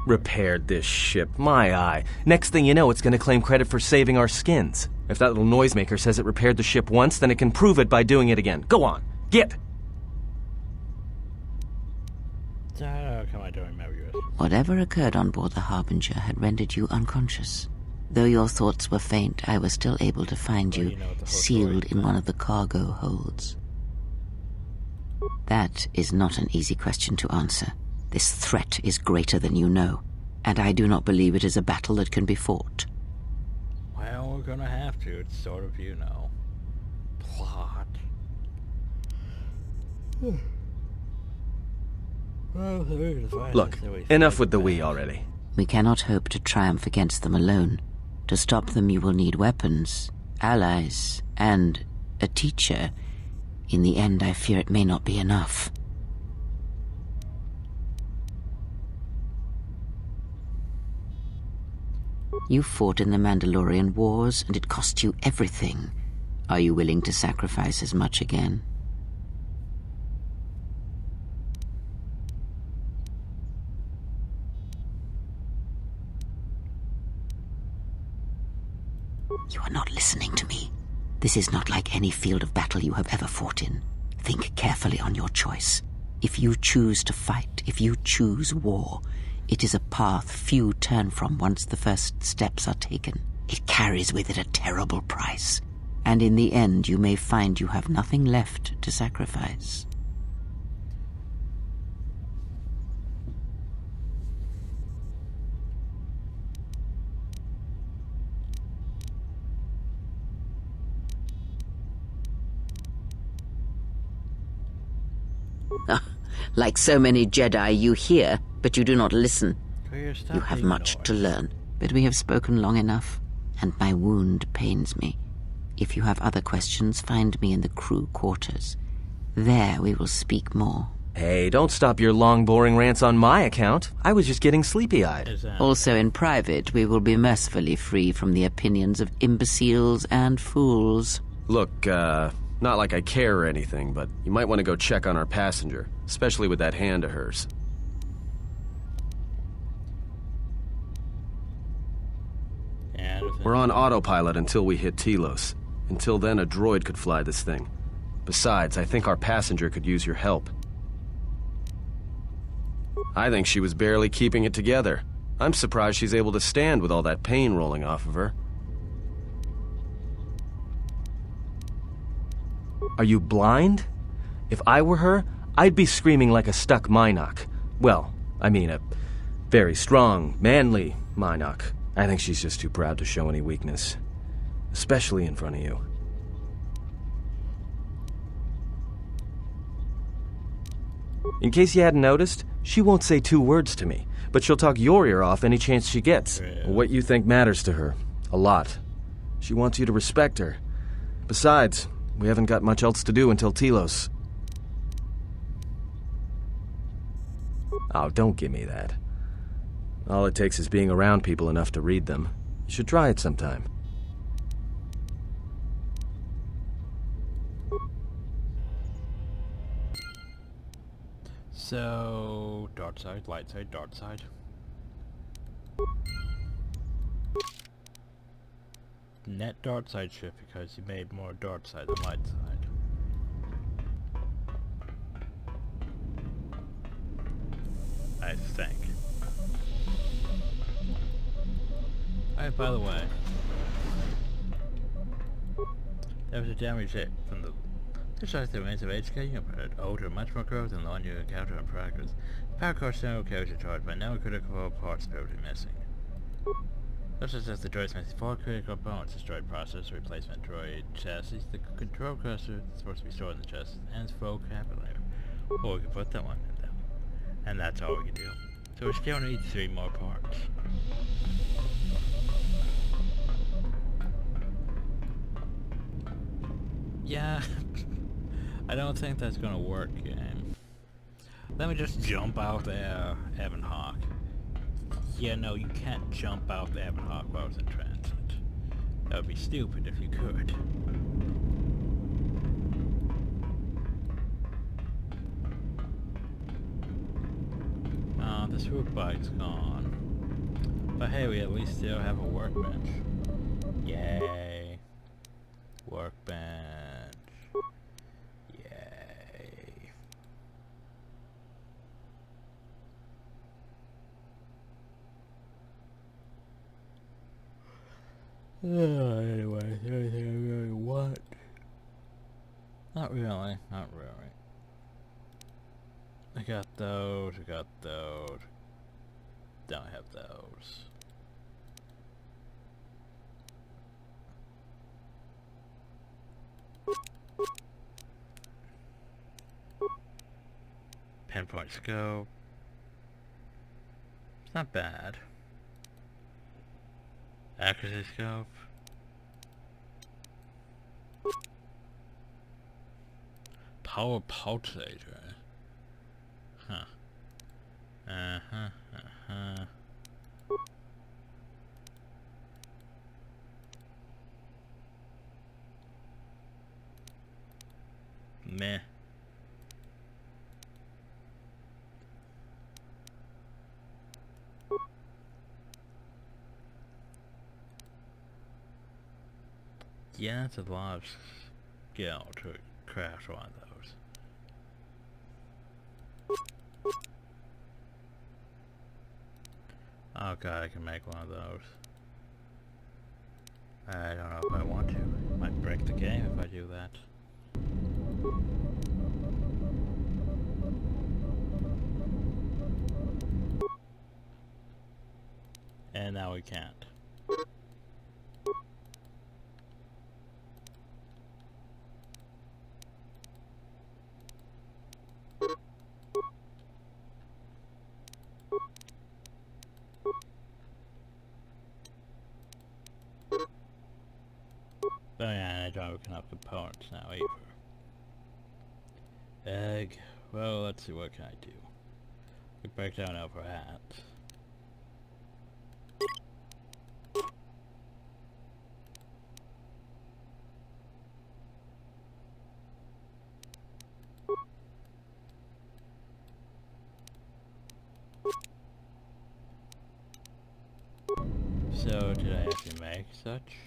Repaired this ship, my eye. Next thing you know, it's gonna claim credit for saving our skins. If that little noisemaker says it repaired the ship once, then it can prove it by doing it again. Go on, get! Whatever occurred on board the Harbinger had rendered you unconscious. Though your thoughts were faint, I was still able to find you sealed in one of the cargo holds. That is not an easy question to answer. This threat is greater than you know, and I do not believe it is a battle that can be fought. Well, we're gonna have to. It's sort of, you know, plot. Look, enough with the we already. We cannot hope to triumph against them alone. To stop them, you will need weapons, allies, and a teacher. In the end, I fear it may not be enough. You fought in the Mandalorian Wars, and it cost you everything. Are you willing to sacrifice as much again? You are not listening to me. This is not like any field of battle you have ever fought in. Think carefully on your choice. If you choose to fight, if you choose war, it is a path few turn from once the first steps are taken. It carries with it a terrible price, and in the end you may find you have nothing left to sacrifice. Like so many Jedi, you hear, but you do not listen. You have much to learn, but we have spoken long enough, and my wound pains me. If you have other questions, find me in the crew quarters. There we will speak more. Hey, don't stop your long, boring rants on my account. I was just getting sleepy-eyed. Also in private, we will be mercifully free from the opinions of imbeciles and fools. Look, not like I care or anything, but you might want to go check on our passenger, especially with that hand of hers. We're on autopilot until we hit Telos. Until then, a droid could fly this thing. Besides, I think our passenger could use your help. I think she was barely keeping it together. I'm surprised she's able to stand with all that pain rolling off of her. Are you blind? If I were her, I'd be screaming like a stuck Mynock. Well, I mean a very strong, manly Mynock. I think she's just too proud to show any weakness. Especially in front of you. In case you hadn't noticed, she won't say 2 words to me, but she'll talk your ear off any chance she gets. What you think matters to her. A lot. She wants you to respect her. Besides, we haven't got much else to do until Telos. Oh, don't give me that. All it takes is being around people enough to read them. You should try it sometime. So, dark side, light side, dark side. Net dark side shift because you made more dark side than light side. I think. Alright, by the way, there was a damage hit from the besides the remains of HK, you can alter much more growth than the one you encounter in practice. The power core still carries a charge, but no critical parts appear to be missing. Such as if the droid's missing 4 critical components, this droid processor, replacement droid chassis, the control cluster is supposed to be stored in the chest, and its full cabinet layer. Or we can put that one in there. And that's all we can do. So we still need 3 more parts. Yeah, I don't think that's gonna work, game. Let me just jump out there, Evan Hawk. Yeah, no, you can't jump out the Evan Hawk while it's in transit. That would be stupid if you could. This root bike's gone. But hey, we at least still have a workbench. Yay. Workbench. Yay. Anyway, anything I really want? Not really, not really. I got those, I got those. Don't have those. Pinpoint scope. It's not bad. Accuracy scope. Power pulsator. Huh. Meh. Yeah, that's a lot of skill to craft one of those. Oh god, I can make one of those. I don't know if I want to. Might break the game if I do that. And now we can't. Oh yeah, and I don't open up components now either. Egg. Well, let's see, what can I do? We break down over hat. So, did I actually make such?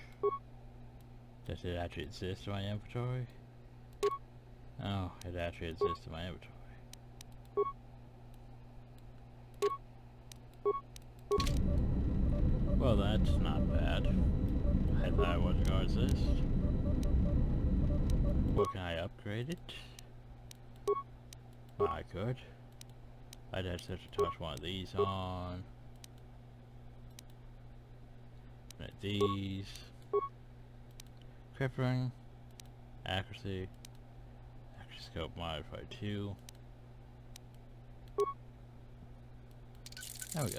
Does it actually exist in my inventory? Oh, it actually exists in my inventory. Well, that's not bad. I thought it wasn't going to exist. What, can I upgrade it? Well, I could. I'd have to touch one of these on. One of these. Crippling. Accuracy. Accuracy scope modified 2. There we go.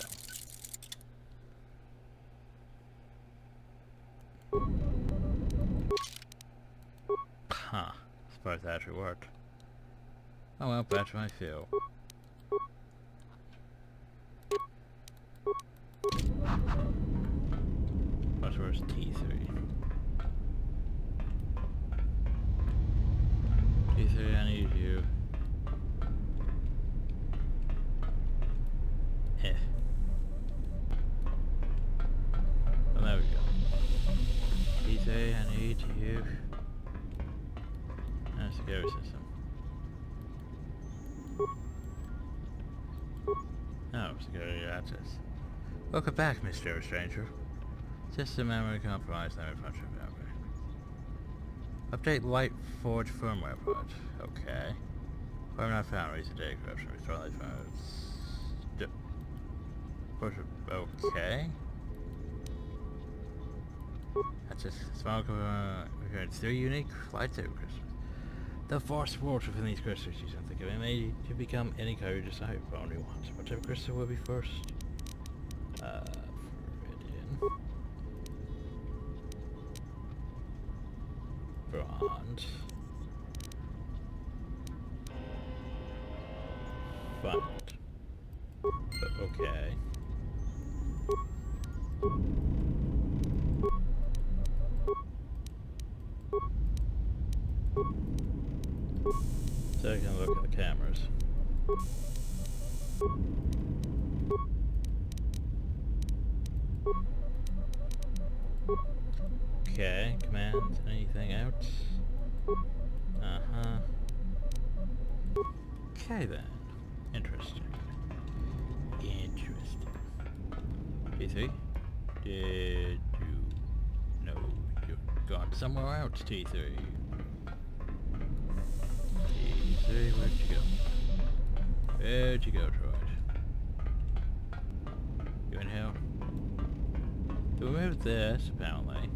Huh. Surprised that actually worked. Oh well, that's my feel. What's worse, T3? T3, I need you. Well, there we go. T3, I need you. And a security system. Oh, security access. Welcome back, Mr. Stranger. System memory compromised, memory function memory. Update Light Forge firmware part. Okay. Firmware not found. Recent data corruption. Restore light firmware. Okay. That's just small. It's 3 unique lightsaber crystals. The Force works within these crystals. You don't think of it made to become any color you decide only once. What type of crystal will be first? Viridian. Front. Front. Okay. So I can look at the cameras. Okay, commands, anything out? Uh-huh. Okay then. Interesting. Interesting. T3? Did you know you've gone somewhere else, T3? T3, where'd you go? Where'd you go, Troy? You in here? We removed this, apparently,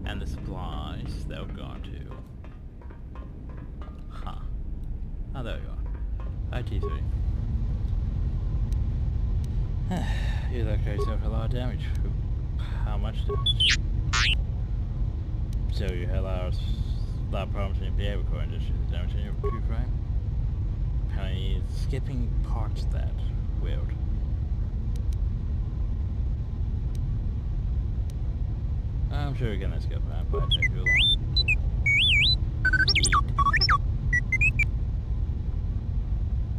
and the supplies that we've gone to. Huh. Oh, there we are. Hi, T3. You look like yourself a lot of damage. How much damage? So you had a lot of problems in your behavior according to the damage in your true frame? Apparently skipping parts that. Weird. I'm sure you're gonna skip that, but it takes too long.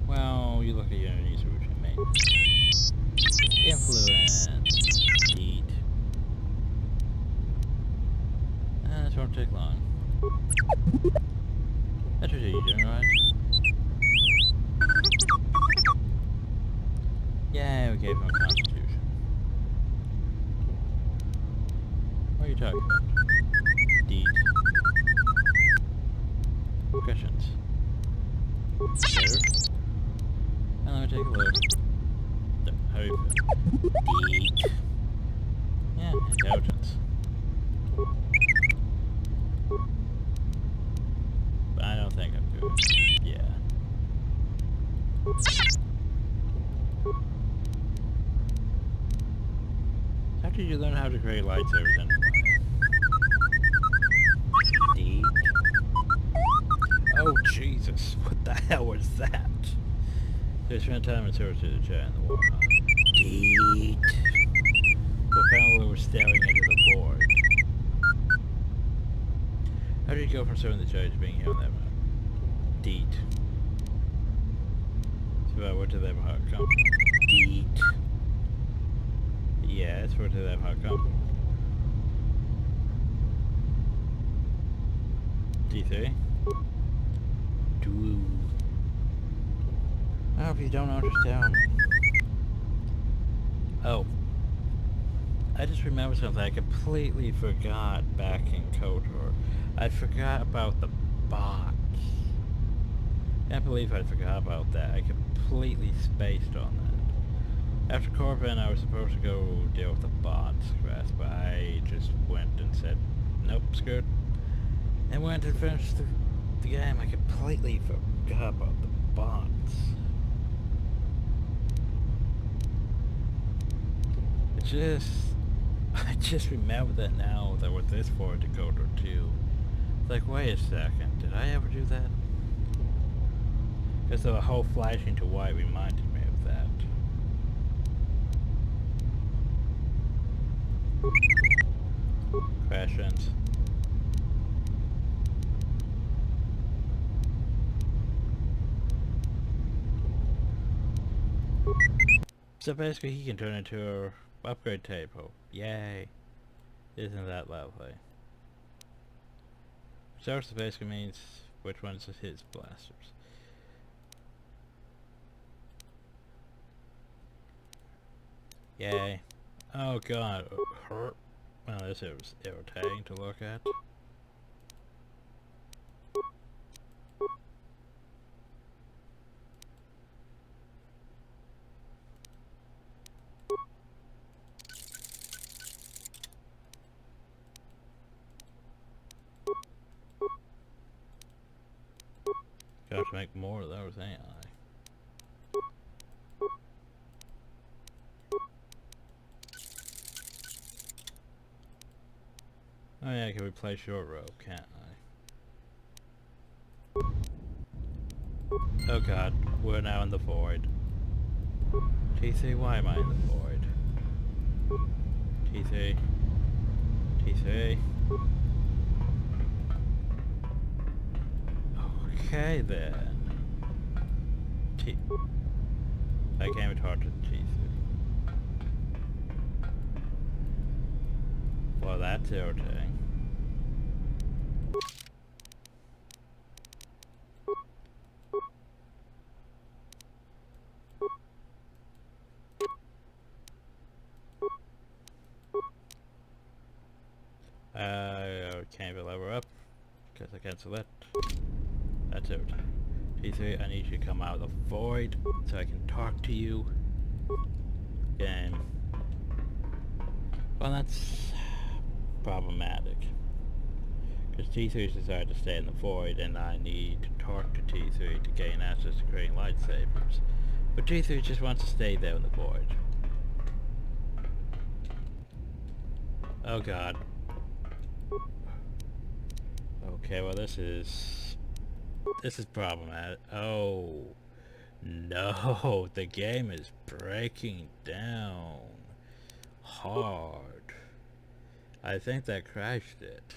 Well, you look at your enemies routine maintenance. Influence. Eat. This won't take long. That's what you're doing, right? Yeah, we gave him a constitution. What are you talking about? Deed. Questions. Here. And let me take a look. How do you feel? Deed. Yeah, intelligence. But I don't think I'm good. Yeah. How did you learn how to create lightsabers anyway? Deed. Oh Jesus, what the hell was that? They spent time in service to the Jedi in the war, huh? Deed. Well, apparently we're staring into the void. How did you go from serving the Jedi to being here on that map? Deed. So what did that map come from? Deed. Yes, where did that map come from? D3? Do. I hope you don't understand. Oh. I just remembered something I completely forgot back in KOTOR. I forgot about the bots. Can't believe I forgot about that. I completely spaced on that. After Corbin, I was supposed to go deal with the bots, but I just went and said, nope, screwed. And went and finished the game. I completely forgot about the bots. I just remember that now that we're this forward to KOTOR 2. It's like, wait a second, did I ever do that? Because the whole flashing to white reminded me of that. Crashes. So basically he can turn into a upgrade table. Yay. Isn't that lovely? Source basically means which one's his blasters. Yay. Oh god. Well, this is irritating to look at. Got to make more of those, ain't I? Oh yeah, I can replace your rope, can't I? Oh god, we're now in the void. T3, why am I in the void? T3. T3. Okay then. I can't even talk to T3. Well, that's irritating. I can't even level up because I can't select. That's irritating. T3, I need you to come out of the void so I can talk to you. Game. Well, that's problematic. Because T3's decided to stay in the void and I need to talk to T3 to gain access to creating lightsabers. But T3 just wants to stay there in the void. Oh god. Okay, well this is problematic. Oh no, the game is breaking down hard. I think that crashed it.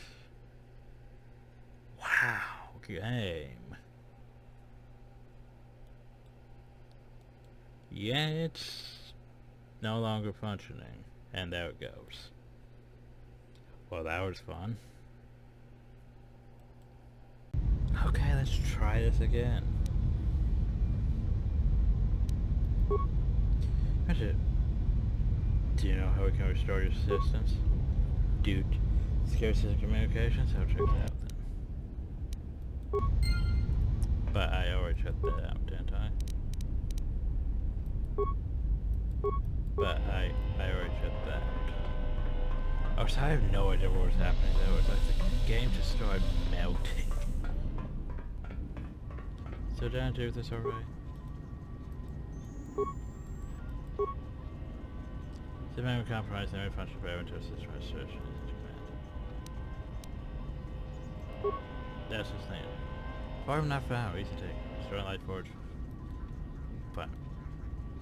Wow, game. Yeah, it's no longer functioning. And there it goes. Well, that was fun. Okay, let's try this again. Do you know how we can restore your systems? Dude, secure system communications? I'll check that out then. But I already checked that out, didn't I? But I already checked that out. Oh, so I have no idea what was happening there. It was like the game just started melting. So did I do this already? The memory compromise and every function bear into a system registration command. That's his name. Far not found, easy take. Restore light forge. Fine.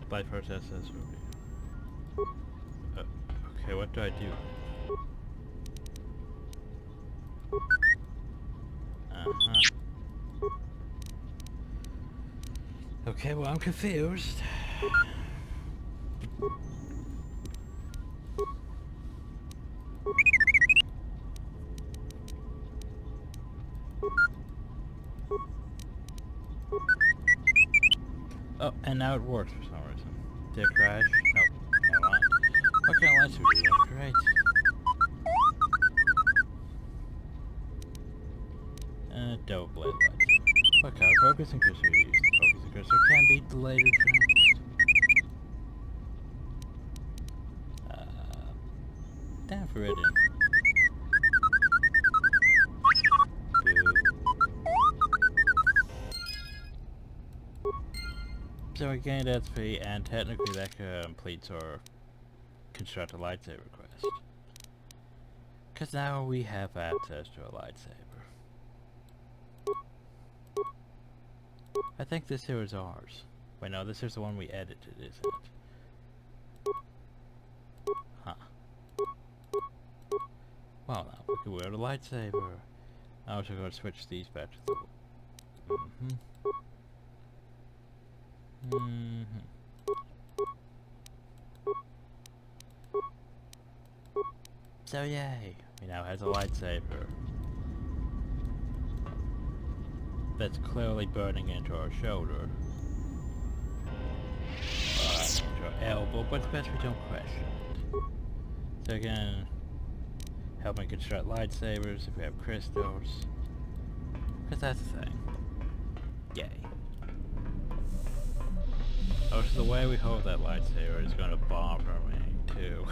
Light forge SS will be. Okay, what do I do? Okay, well I'm confused. Oh, and now it works for some reason. Did it crash? Nope. Never mind. What kind of lights are we doing? Great. Double blade lights. What kind of focusing cursor are used? The focusing cursor can be delayed or changed. Damn for it in. So we gained XP, and technically that completes our construct a lightsaber quest. Because now we have access to a lightsaber. I think this here is ours. Wait, no, this is the one we edited, isn't it? Huh. Well, now we can wield a lightsaber. I'm also going to switch these back to the... So yay, he now has a lightsaber that's clearly burning into our shoulder. Into our elbow, but it's best we don't question it. So again, help me construct lightsabers if we have crystals. Because that's the thing. Yay. Oh, so the way we hold that lightsaber is going to bother me, too.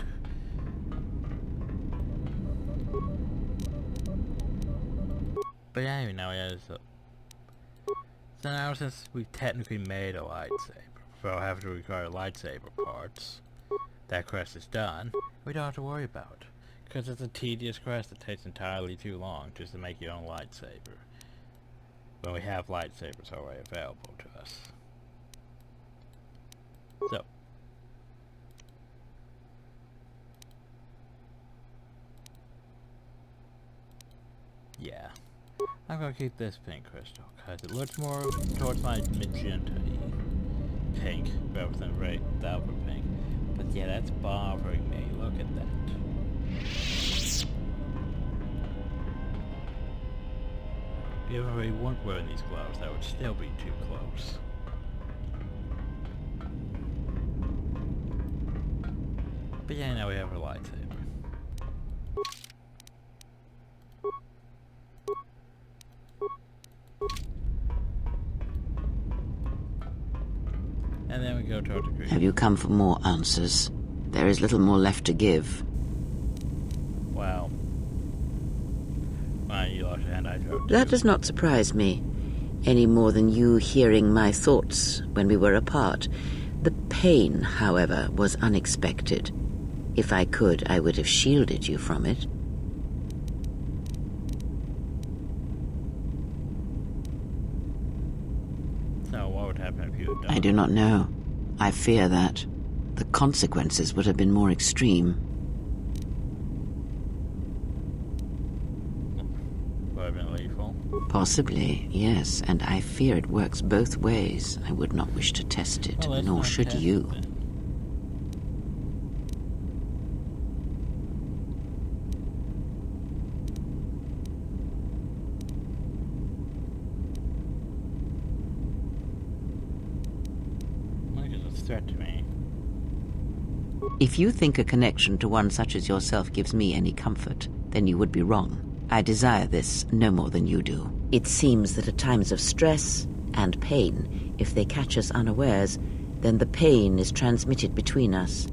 But anyway, now he has a... So now since we've technically made a lightsaber, without having to require lightsaber parts, that quest is done, we don't have to worry about it. Because it's a tedious quest that takes entirely too long just to make your own lightsaber. when we have lightsabers already available to us. So, yeah, I'm gonna keep this pink crystal because it looks more towards my magenta pink rather than the other pink. But yeah, that's bothering me. Look at that. If I really weren't wearing these gloves, that would still be too close. But yeah, now we have a lightsaber. And then we go toward the green. Have you come for more answers? There is little more left to give. Wow. Why, you lost your hand, I told you. That does not surprise me, any more than you hearing my thoughts when we were apart. The pain, however, was unexpected. If I could, I would have shielded you from it. So what would happen if you had done I do not know. I fear that. The consequences would have been more extreme. would have been lethal? Possibly, yes, and I fear it works both ways. I would not wish to test it, Well, let's nor not should test you. it then. Look at this threat to me. If you think a connection to one such as yourself gives me any comfort, then you would be wrong. I desire this no more than you do. It seems that at times of stress and pain, if they catch us unawares, then the pain is transmitted between us.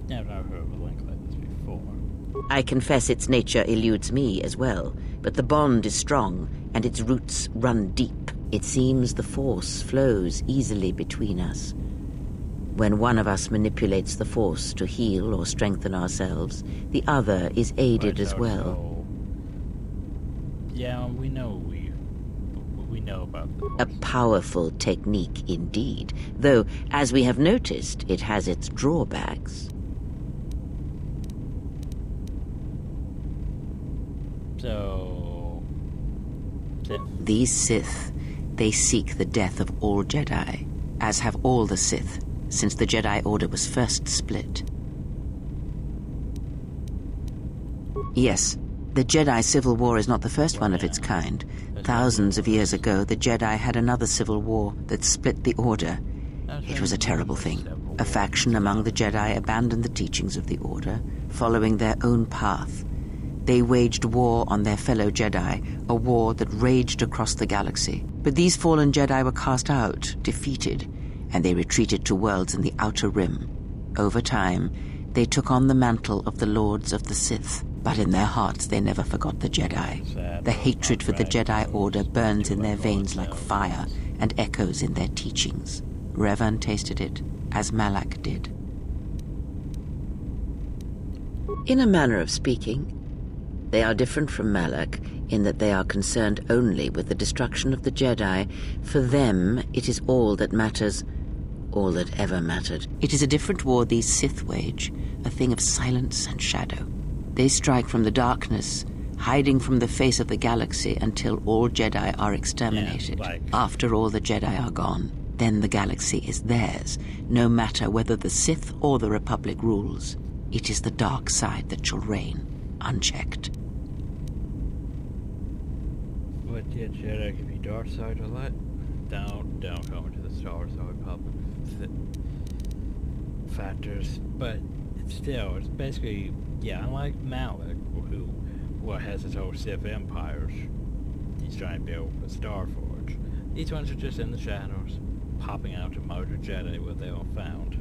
I've never heard of a link like this before. I confess its nature eludes me as well, but the bond is strong, and its roots run deep. It seems the force flows easily between us. When one of us manipulates the force to heal or strengthen ourselves, the other is aided as well. Yeah, we know about the A powerful technique indeed, though, as we have noticed, it has its drawbacks. So, Sith. These Sith, they seek the death of all Jedi, as have all the Sith, since the Jedi Order was first split. Yes, the Jedi Civil War is not the first one of its kind. Thousands of years ago, the Jedi had another civil war that split the Order. It was a terrible thing. A faction among the Jedi abandoned the teachings of the Order, following their own path. They waged war on their fellow Jedi, a war that raged across the galaxy. But these fallen Jedi were cast out, defeated, and they retreated to worlds in the Outer Rim. Over time, they took on the mantle of the Lords of the Sith, but in their hearts they never forgot the Jedi. The hatred for the Jedi Order burns in their veins like fire and echoes in their teachings. Revan tasted it, as Malak did. In a manner of speaking, they are different from Malak in that they are concerned only with the destruction of the Jedi. For them, it is all that matters, all that ever mattered. It is a different war these Sith wage, a thing of silence and shadow. They strike from the darkness, hiding from the face of the galaxy until all Jedi are exterminated. After all the Jedi are gone, then the galaxy is theirs, no matter whether the Sith or the Republic rules. It is the dark side that shall reign, unchecked. What did Jedi give you dark side or light? Don't go into the Star Wars or Republic factors, but still, it's basically, yeah, unlike Malak, who has his whole Sith empires, he's trying to build a Star Forge. These ones are just in the shadows, popping out to murder Jedi where they are found.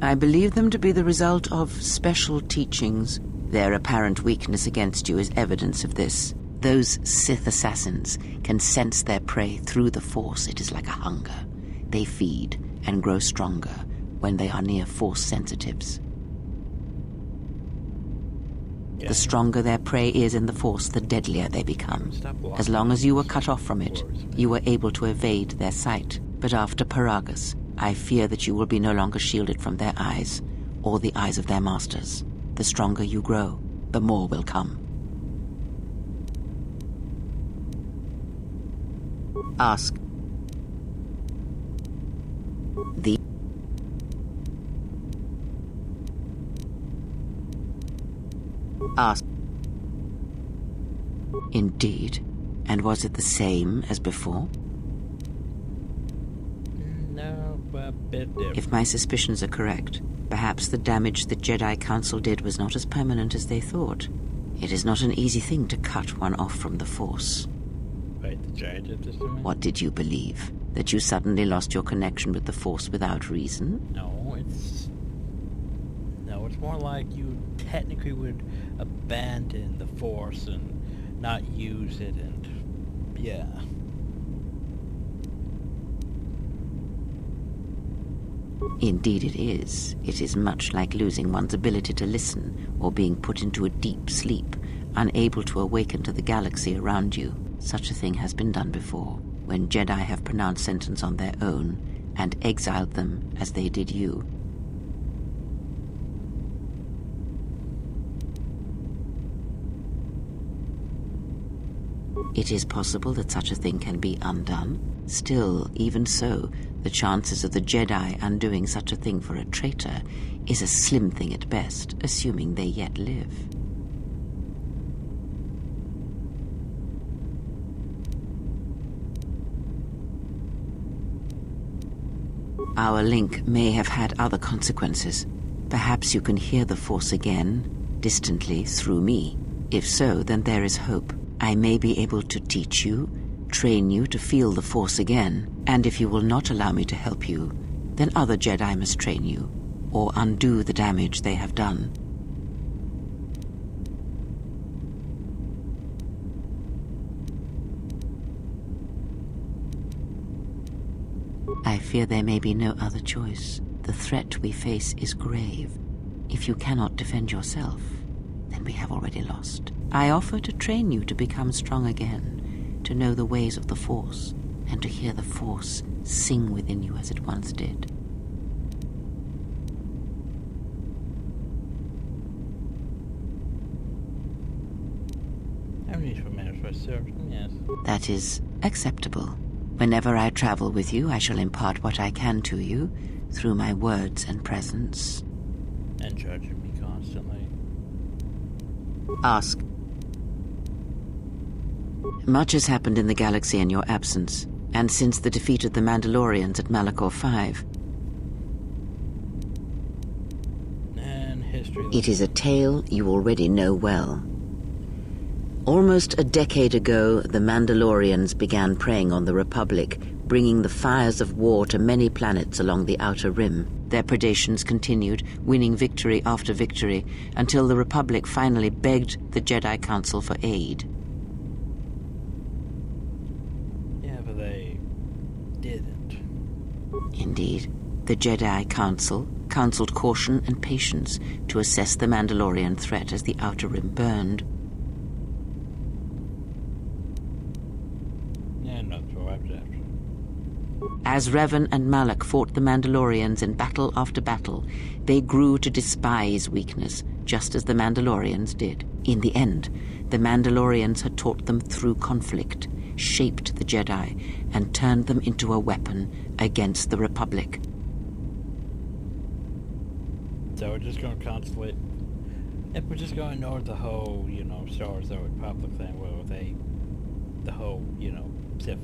I believe them to be the result of special teachings. Their apparent weakness against you is evidence of this. Those Sith assassins can sense their prey through the Force. It is like a hunger. They feed and grow stronger, when they are near Force sensitives. Yeah. The stronger their prey is in the Force, the deadlier they become. As long as you were cut off from it, you were able to evade their sight. But after Paragus, I fear that you will be no longer shielded from their eyes, or the eyes of their masters. The stronger you grow, the more will come. Ask. The Ask. Indeed. And was it the same as before? No, but a bit different. If my suspicions are correct, perhaps the damage the Jedi Council did was not as permanent as they thought. It is not an easy thing to cut one off from the Force. Wait, the Jedi did this to me? What did you believe? That you suddenly lost your connection with the Force without reason? No, it's more like you technically would abandon the Force and not use it, and yeah. Indeed it is. It is much like losing one's ability to listen, or being put into a deep sleep, unable to awaken to the galaxy around you. Such a thing has been done before, when Jedi have pronounced sentence on their own, and exiled them as they did you. It is possible that such a thing can be undone. Still, even so, the chances of the Jedi undoing such a thing for a traitor is a slim thing at best, assuming they yet live. Our link may have had other consequences. Perhaps you can hear the Force again, distantly, through me. If so, then there is hope. I may be able to teach you, train you to feel the Force again, and if you will not allow me to help you, then other Jedi must train you, or undo the damage they have done. I fear there may be no other choice. The threat we face is grave. If you cannot defend yourself, then we have already lost. I offer to train you to become strong again, to know the ways of the Force, and to hear the Force sing within you as it once did. I need to manage my search, yes. That is acceptable. Whenever I travel with you, I shall impart what I can to you, through my words and presence. And judging me constantly. Ask. Much has happened in the galaxy in your absence, and since the defeat of the Mandalorians at Malachor 5. And history. It is a tale you already know well. Almost a decade ago, the Mandalorians began preying on the Republic, bringing the fires of war to many planets along the Outer Rim. Their predations continued, winning victory after victory, until the Republic finally begged the Jedi Council for aid. Yeah, but they didn't. Indeed, the Jedi Council counseled caution and patience to assess the Mandalorian threat as the Outer Rim burned. Yeah, not so after. As Revan and Malak fought the Mandalorians in battle after battle, they grew to despise weakness, just as the Mandalorians did. In the end, the Mandalorians had taught them through conflict, shaped the Jedi, and turned them into a weapon against the Republic. So we're just going to constantly... If we're just going to ignore the whole, Star Wars the Republic thing, where the whole, Sith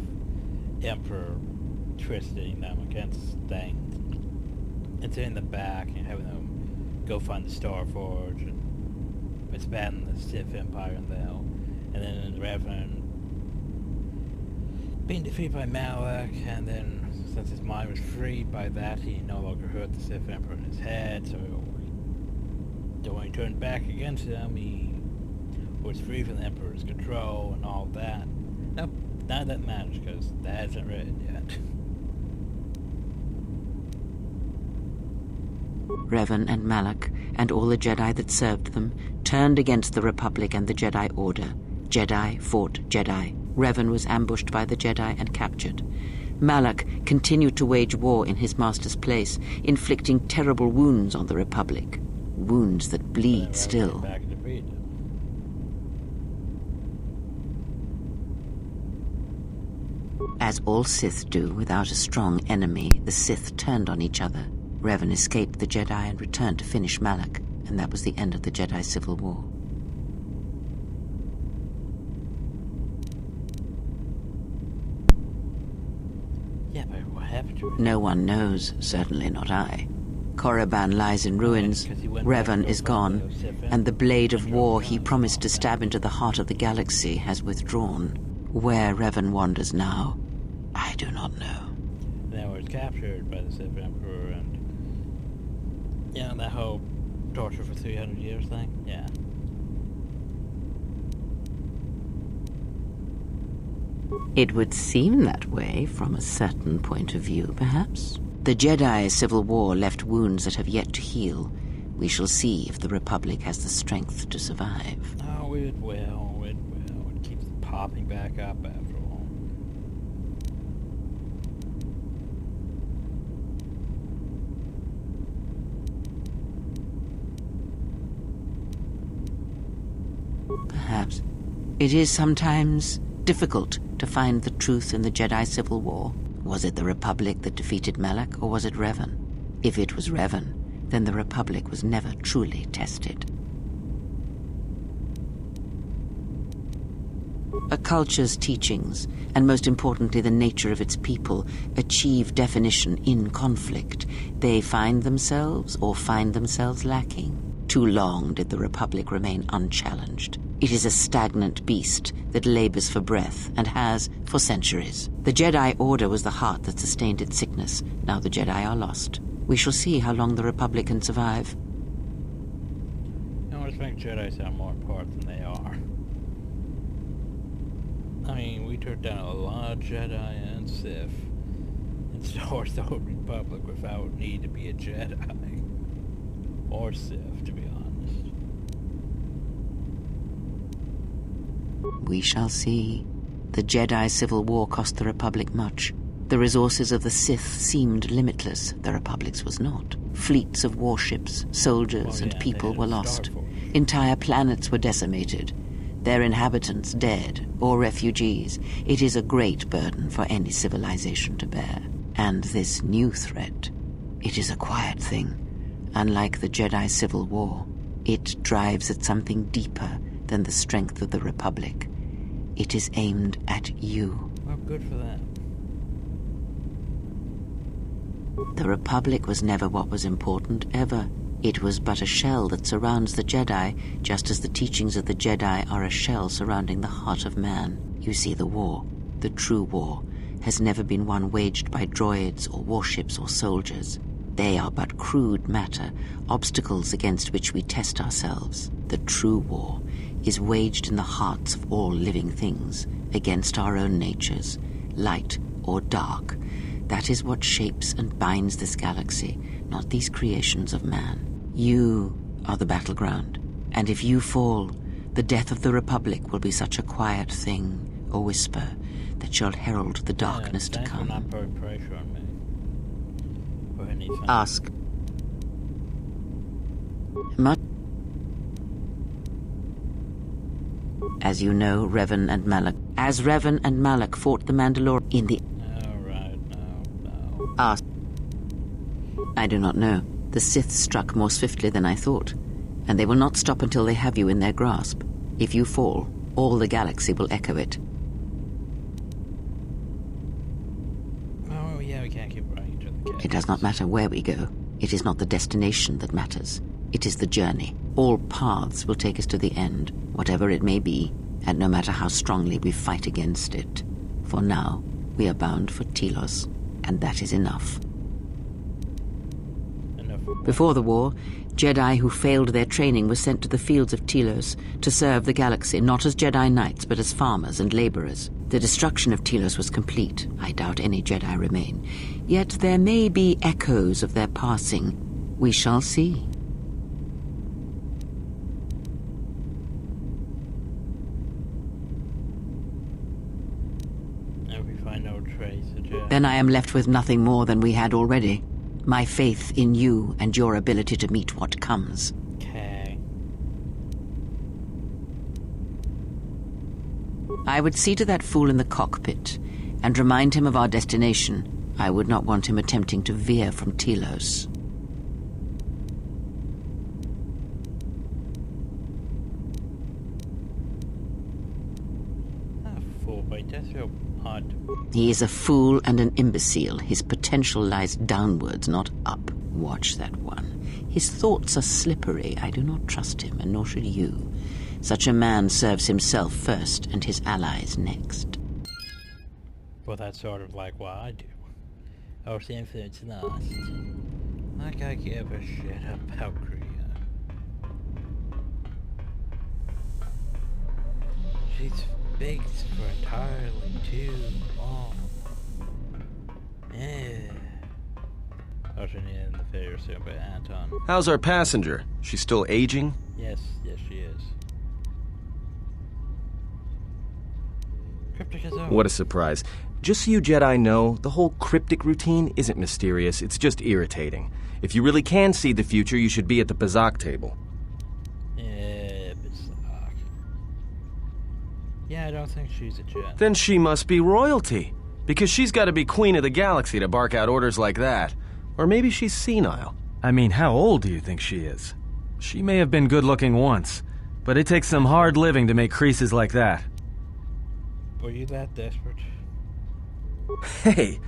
Emperor twisting them against things, and sitting in the back and having them go find the Star Forge and expand the Sith Empire and then Revan being defeated by Malak, and then since his mind was freed by that, he no longer hurt the Sith Emperor in his head, so when he turned back against him, he was free from the Emperor's control and all that. Nope, none of that matters, because that hasn't written yet. Revan and Malak, and all the Jedi that served them, turned against the Republic and the Jedi Order. Jedi fought Jedi. Revan was ambushed by the Jedi and captured. Malak continued to wage war in his master's place, inflicting terrible wounds on the Republic. Wounds that bleed still. Back and defeat. As all Sith do without a strong enemy, the Sith turned on each other. Revan escaped the Jedi and returned to finish Malak, and that was the end of the Jedi Civil War. Yeah, but what happened to it? No one knows, certainly not I. Korriban lies in ruins, Revan is gone, and the blade of war he promised to stab into the heart of the galaxy has withdrawn. Where Revan wanders now, I do not know. Then was captured by the Sith Emperor and... Yeah, that whole torture for 300 years thing, yeah. It would seem that way from a certain point of view, perhaps. The Jedi Civil War left wounds that have yet to heal. We shall see if the Republic has the strength to survive. Oh, it will. It keeps popping back up after all. Perhaps. It is sometimes difficult to find the truth in the Jedi Civil War. Was it the Republic that defeated Malak, or was it Revan? If it was Revan, then the Republic was never truly tested. A culture's teachings, and most importantly the nature of its people, achieve definition in conflict. They find themselves lacking. Too long did the Republic remain unchallenged. It is a stagnant beast that labors for breath, and has for centuries. The Jedi Order was the heart that sustained its sickness. Now the Jedi are lost. We shall see how long the Republic can survive. You always make Jedi sound more important than they are. I mean, we turned down a lot of Jedi and Sith, and Star Wars the Republic without need to be a Jedi. Or Sith, to be honest. We shall see. The Jedi Civil War cost the Republic much. The resources of the Sith seemed limitless. The Republic's was not. Fleets of warships, soldiers, and people were lost. Entire planets were decimated. Their inhabitants dead or refugees. It is a great burden for any civilization to bear. And this new threat, it is a quiet thing. Unlike the Jedi Civil War, it drives at something deeper than the strength of the Republic. It is aimed at you. Well, good for them. The Republic was never what was important, ever. It was but a shell that surrounds the Jedi, just as the teachings of the Jedi are a shell surrounding the heart of man. You see, the war, the true war, has never been one waged by droids or warships or soldiers. They are but crude matter, obstacles against which we test ourselves. The true war is waged in the hearts of all living things, against our own natures, light or dark. That is what shapes and binds this galaxy, not these creations of man. You are the battleground, and if you fall, the death of the Republic will be such a quiet thing, a whisper, that shall herald the darkness to come. Thanks for not putting pressure on me. For anything. Ask. Much. As you know, Revan and Malak fought the Mandalorian in the... Alright, no. Ask. I do not know. The Sith struck more swiftly than I thought, and they will not stop until they have you in their grasp. If you fall, all the galaxy will echo it. Oh, yeah, we can't keep running each other. It does not matter where we go. It is not the destination that matters. It is the journey. All paths will take us to the end, whatever it may be, and no matter how strongly we fight against it. For now, we are bound for Telos, and that is enough. Before the war, Jedi who failed their training were sent to the fields of Telos to serve the galaxy, not as Jedi Knights, but as farmers and laborers. The destruction of Telos was complete. I doubt any Jedi remain. Yet there may be echoes of their passing. We shall see. And we find no trace of Jedi. Then I am left with nothing more than we had already. My faith in you and your ability to meet what comes. Okay. I would see to that fool in the cockpit and remind him of our destination. I would not want him attempting to veer from Telos. Fool, but that's real odd. He is a fool and an imbecile. His potential lies downwards, not up. Watch that one. His thoughts are slippery. I do not trust him, and nor should you. Such a man serves himself first and his allies next. Well, that's sort of like what I do. Our influence lost. Like I give a shit about Korea. She's baked for entirely too long. Yeah. Ushered in the failure soon by Anton. How's our passenger? She's still aging? Yes, she is. Cryptic as always. What a surprise. Just so you Jedi know, the whole cryptic routine isn't mysterious, it's just irritating. If you really can see the future, you should be at the Bazak table. Yeah, Bazak. Yeah, I don't think she's a Jedi. Then she must be royalty, because she's got to be queen of the galaxy to bark out orders like that. Or maybe she's senile. I mean, how old do you think she is? She may have been good-looking once, but it takes some hard living to make creases like that. Were you that desperate? Hey,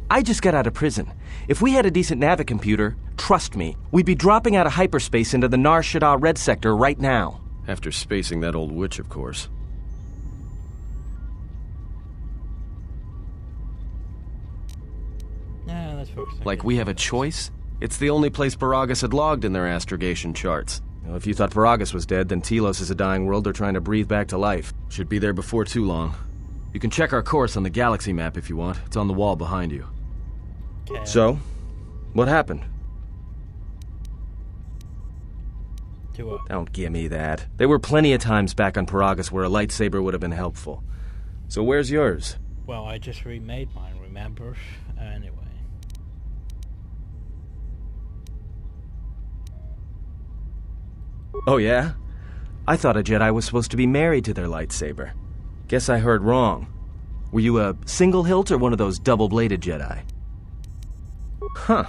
I just got out of prison. If we had a decent navicomputer, trust me, we'd be dropping out of hyperspace into the Nar Shaddaa Red Sector right now. After spacing that old witch, of course. Yeah, let's focus on Like we have a choice? It's the only place Paragus had logged in their astrogation charts. Now, if you thought Paragus was dead, then Telos is a dying world they're trying to breathe back to life. Should be there before too long. You can check our course on the galaxy map if you want. It's on the wall behind you. Okay. So, what happened? To what? Don't give me that. There were plenty of times back on Paragus where a lightsaber would have been helpful. So where's yours? Well, I just remade mine, remember? Anyway. Oh yeah? I thought a Jedi was supposed to be married to their lightsaber. Guess I heard wrong. Were you a single hilt or one of those double-bladed Jedi? Huh.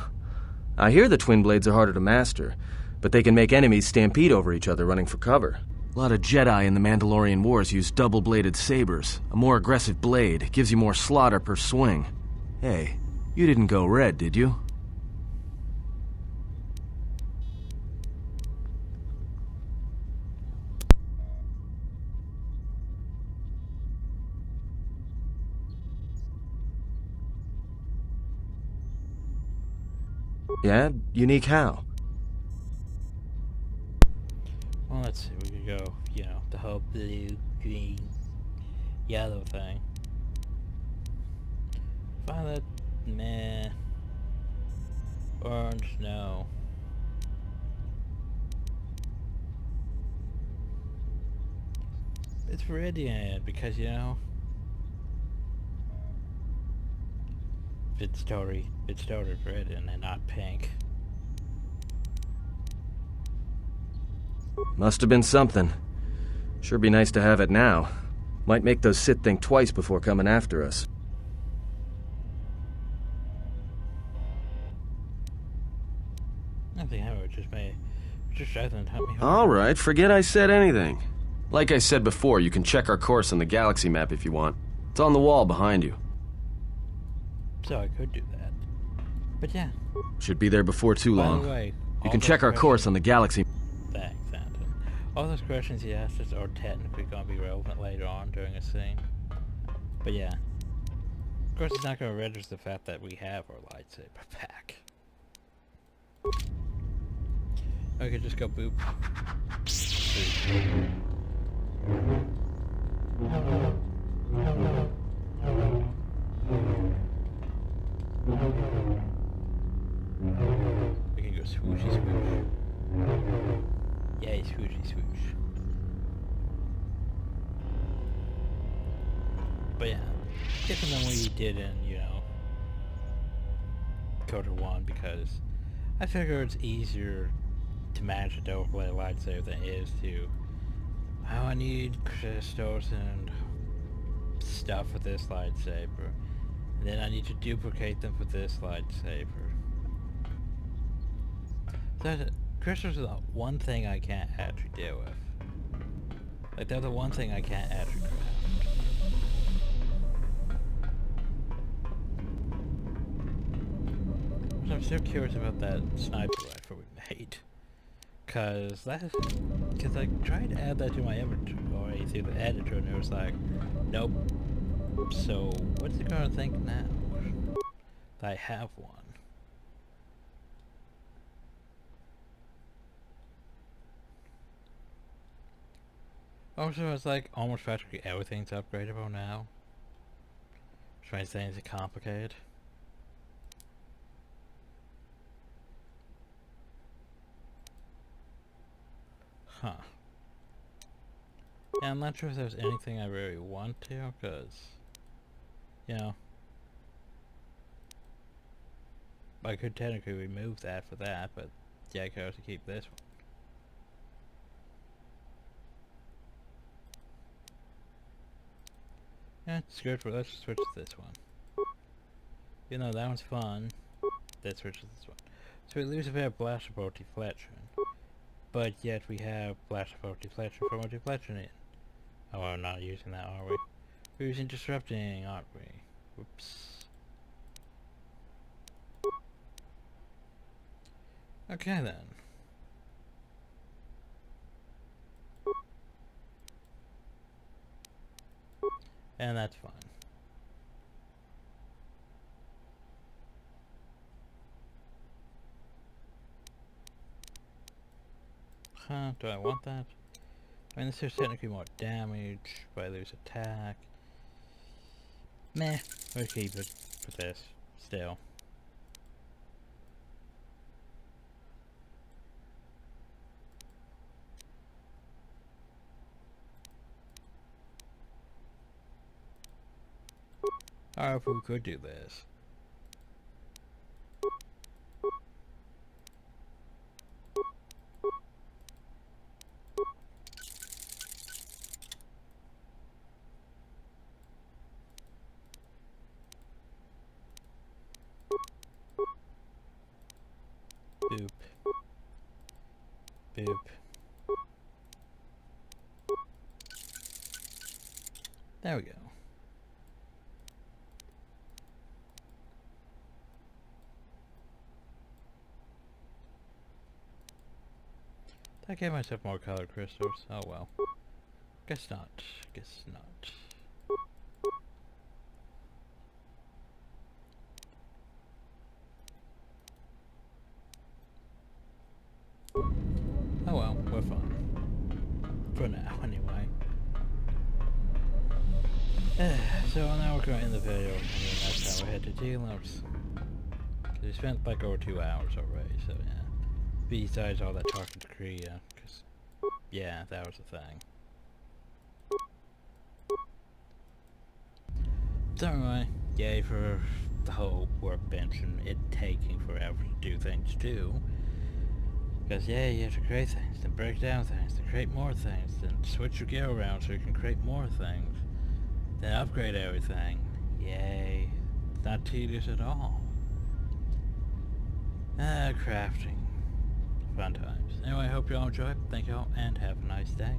I hear the twin blades are harder to master, but they can make enemies stampede over each other running for cover. A lot of Jedi in the Mandalorian Wars use double-bladed sabers. A more aggressive blade gives you more slaughter per swing. Hey, you didn't go red, did you? Yeah? Unique how? Well, let's see. We could go, the whole blue, green, yellow thing. Violet, meh. Orange, no. It's red in it because, it started red and not pink. Must have been something. Sure be nice to have it now. Might make those Sith think twice before coming after us. Nothing happened, just doesn't help me. Alright, forget I said anything. Like I said before, you can check our course on the galaxy map if you want. It's on the wall behind you. So I could do that. But yeah. Should be there before too long. By the way, You can check our course on the galaxy. Thanks, Anton. All those questions he asked us are technically going to be relevant later on during a scene. But yeah. Of course, it's not going to register the fact that we have our lightsaber back. I could just go boop. We can go swooshy swoosh. Yay, swooshy swoosh. But yeah, different than we did in, you know, KOTOR 1, because I figure it's easier to manage a double bladed lightsaber than it is to, oh, I need crystals and stuff for this lightsaber, and then I need to duplicate them for this lightsaber. So crystals are the one thing I can't actually deal with. Like, they're the one thing I can't actually craft. I'm still curious about that sniper rifle we made. Cause I tried to add that to my inventory through the editor and it was like, nope. So what's it gonna think now that I have one? Also, it's like almost practically everything's upgradable now. Trying to say it's complicated. Huh. Yeah, I'm not sure if there's anything I really want to, because, you know, I could technically remove that for that, but yeah, I could also keep this one. Yeah, screw it, let's switch to this one. You know, that one's fun. Let's switch to this one. So we lose a bit of blastable deflection. But yet we have blastable deflection for more deflection in. Oh, we're not using that, are we? We're using disrupting, aren't we? Whoops. Okay then. And that's fine. Huh, do I want that? I mean, this is technically more damage, but I lose attack. Meh, we'll keep it for this, still. Alright, if we could do this. Boop. Boop. There we go. I gave myself more colored crystals. Oh well. Guess not. Guess not. Oh well, we're fine. For now, anyway. So now we're going to end the video. I mean, that's how we had to deal with. Because we spent like over 2 hours already, so yeah. Besides all that talking to Korea, because, yeah, that was the thing. So anyway, yay for the whole workbench and it taking forever to do things too. Because yeah, you have to create things, then break down things, then create more things, then switch your gear around so you can create more things, then upgrade everything. Yay. It's not tedious at all. Crafting. Fun times. Anyway, I hope you all enjoyed. Thank you all, and have a nice day.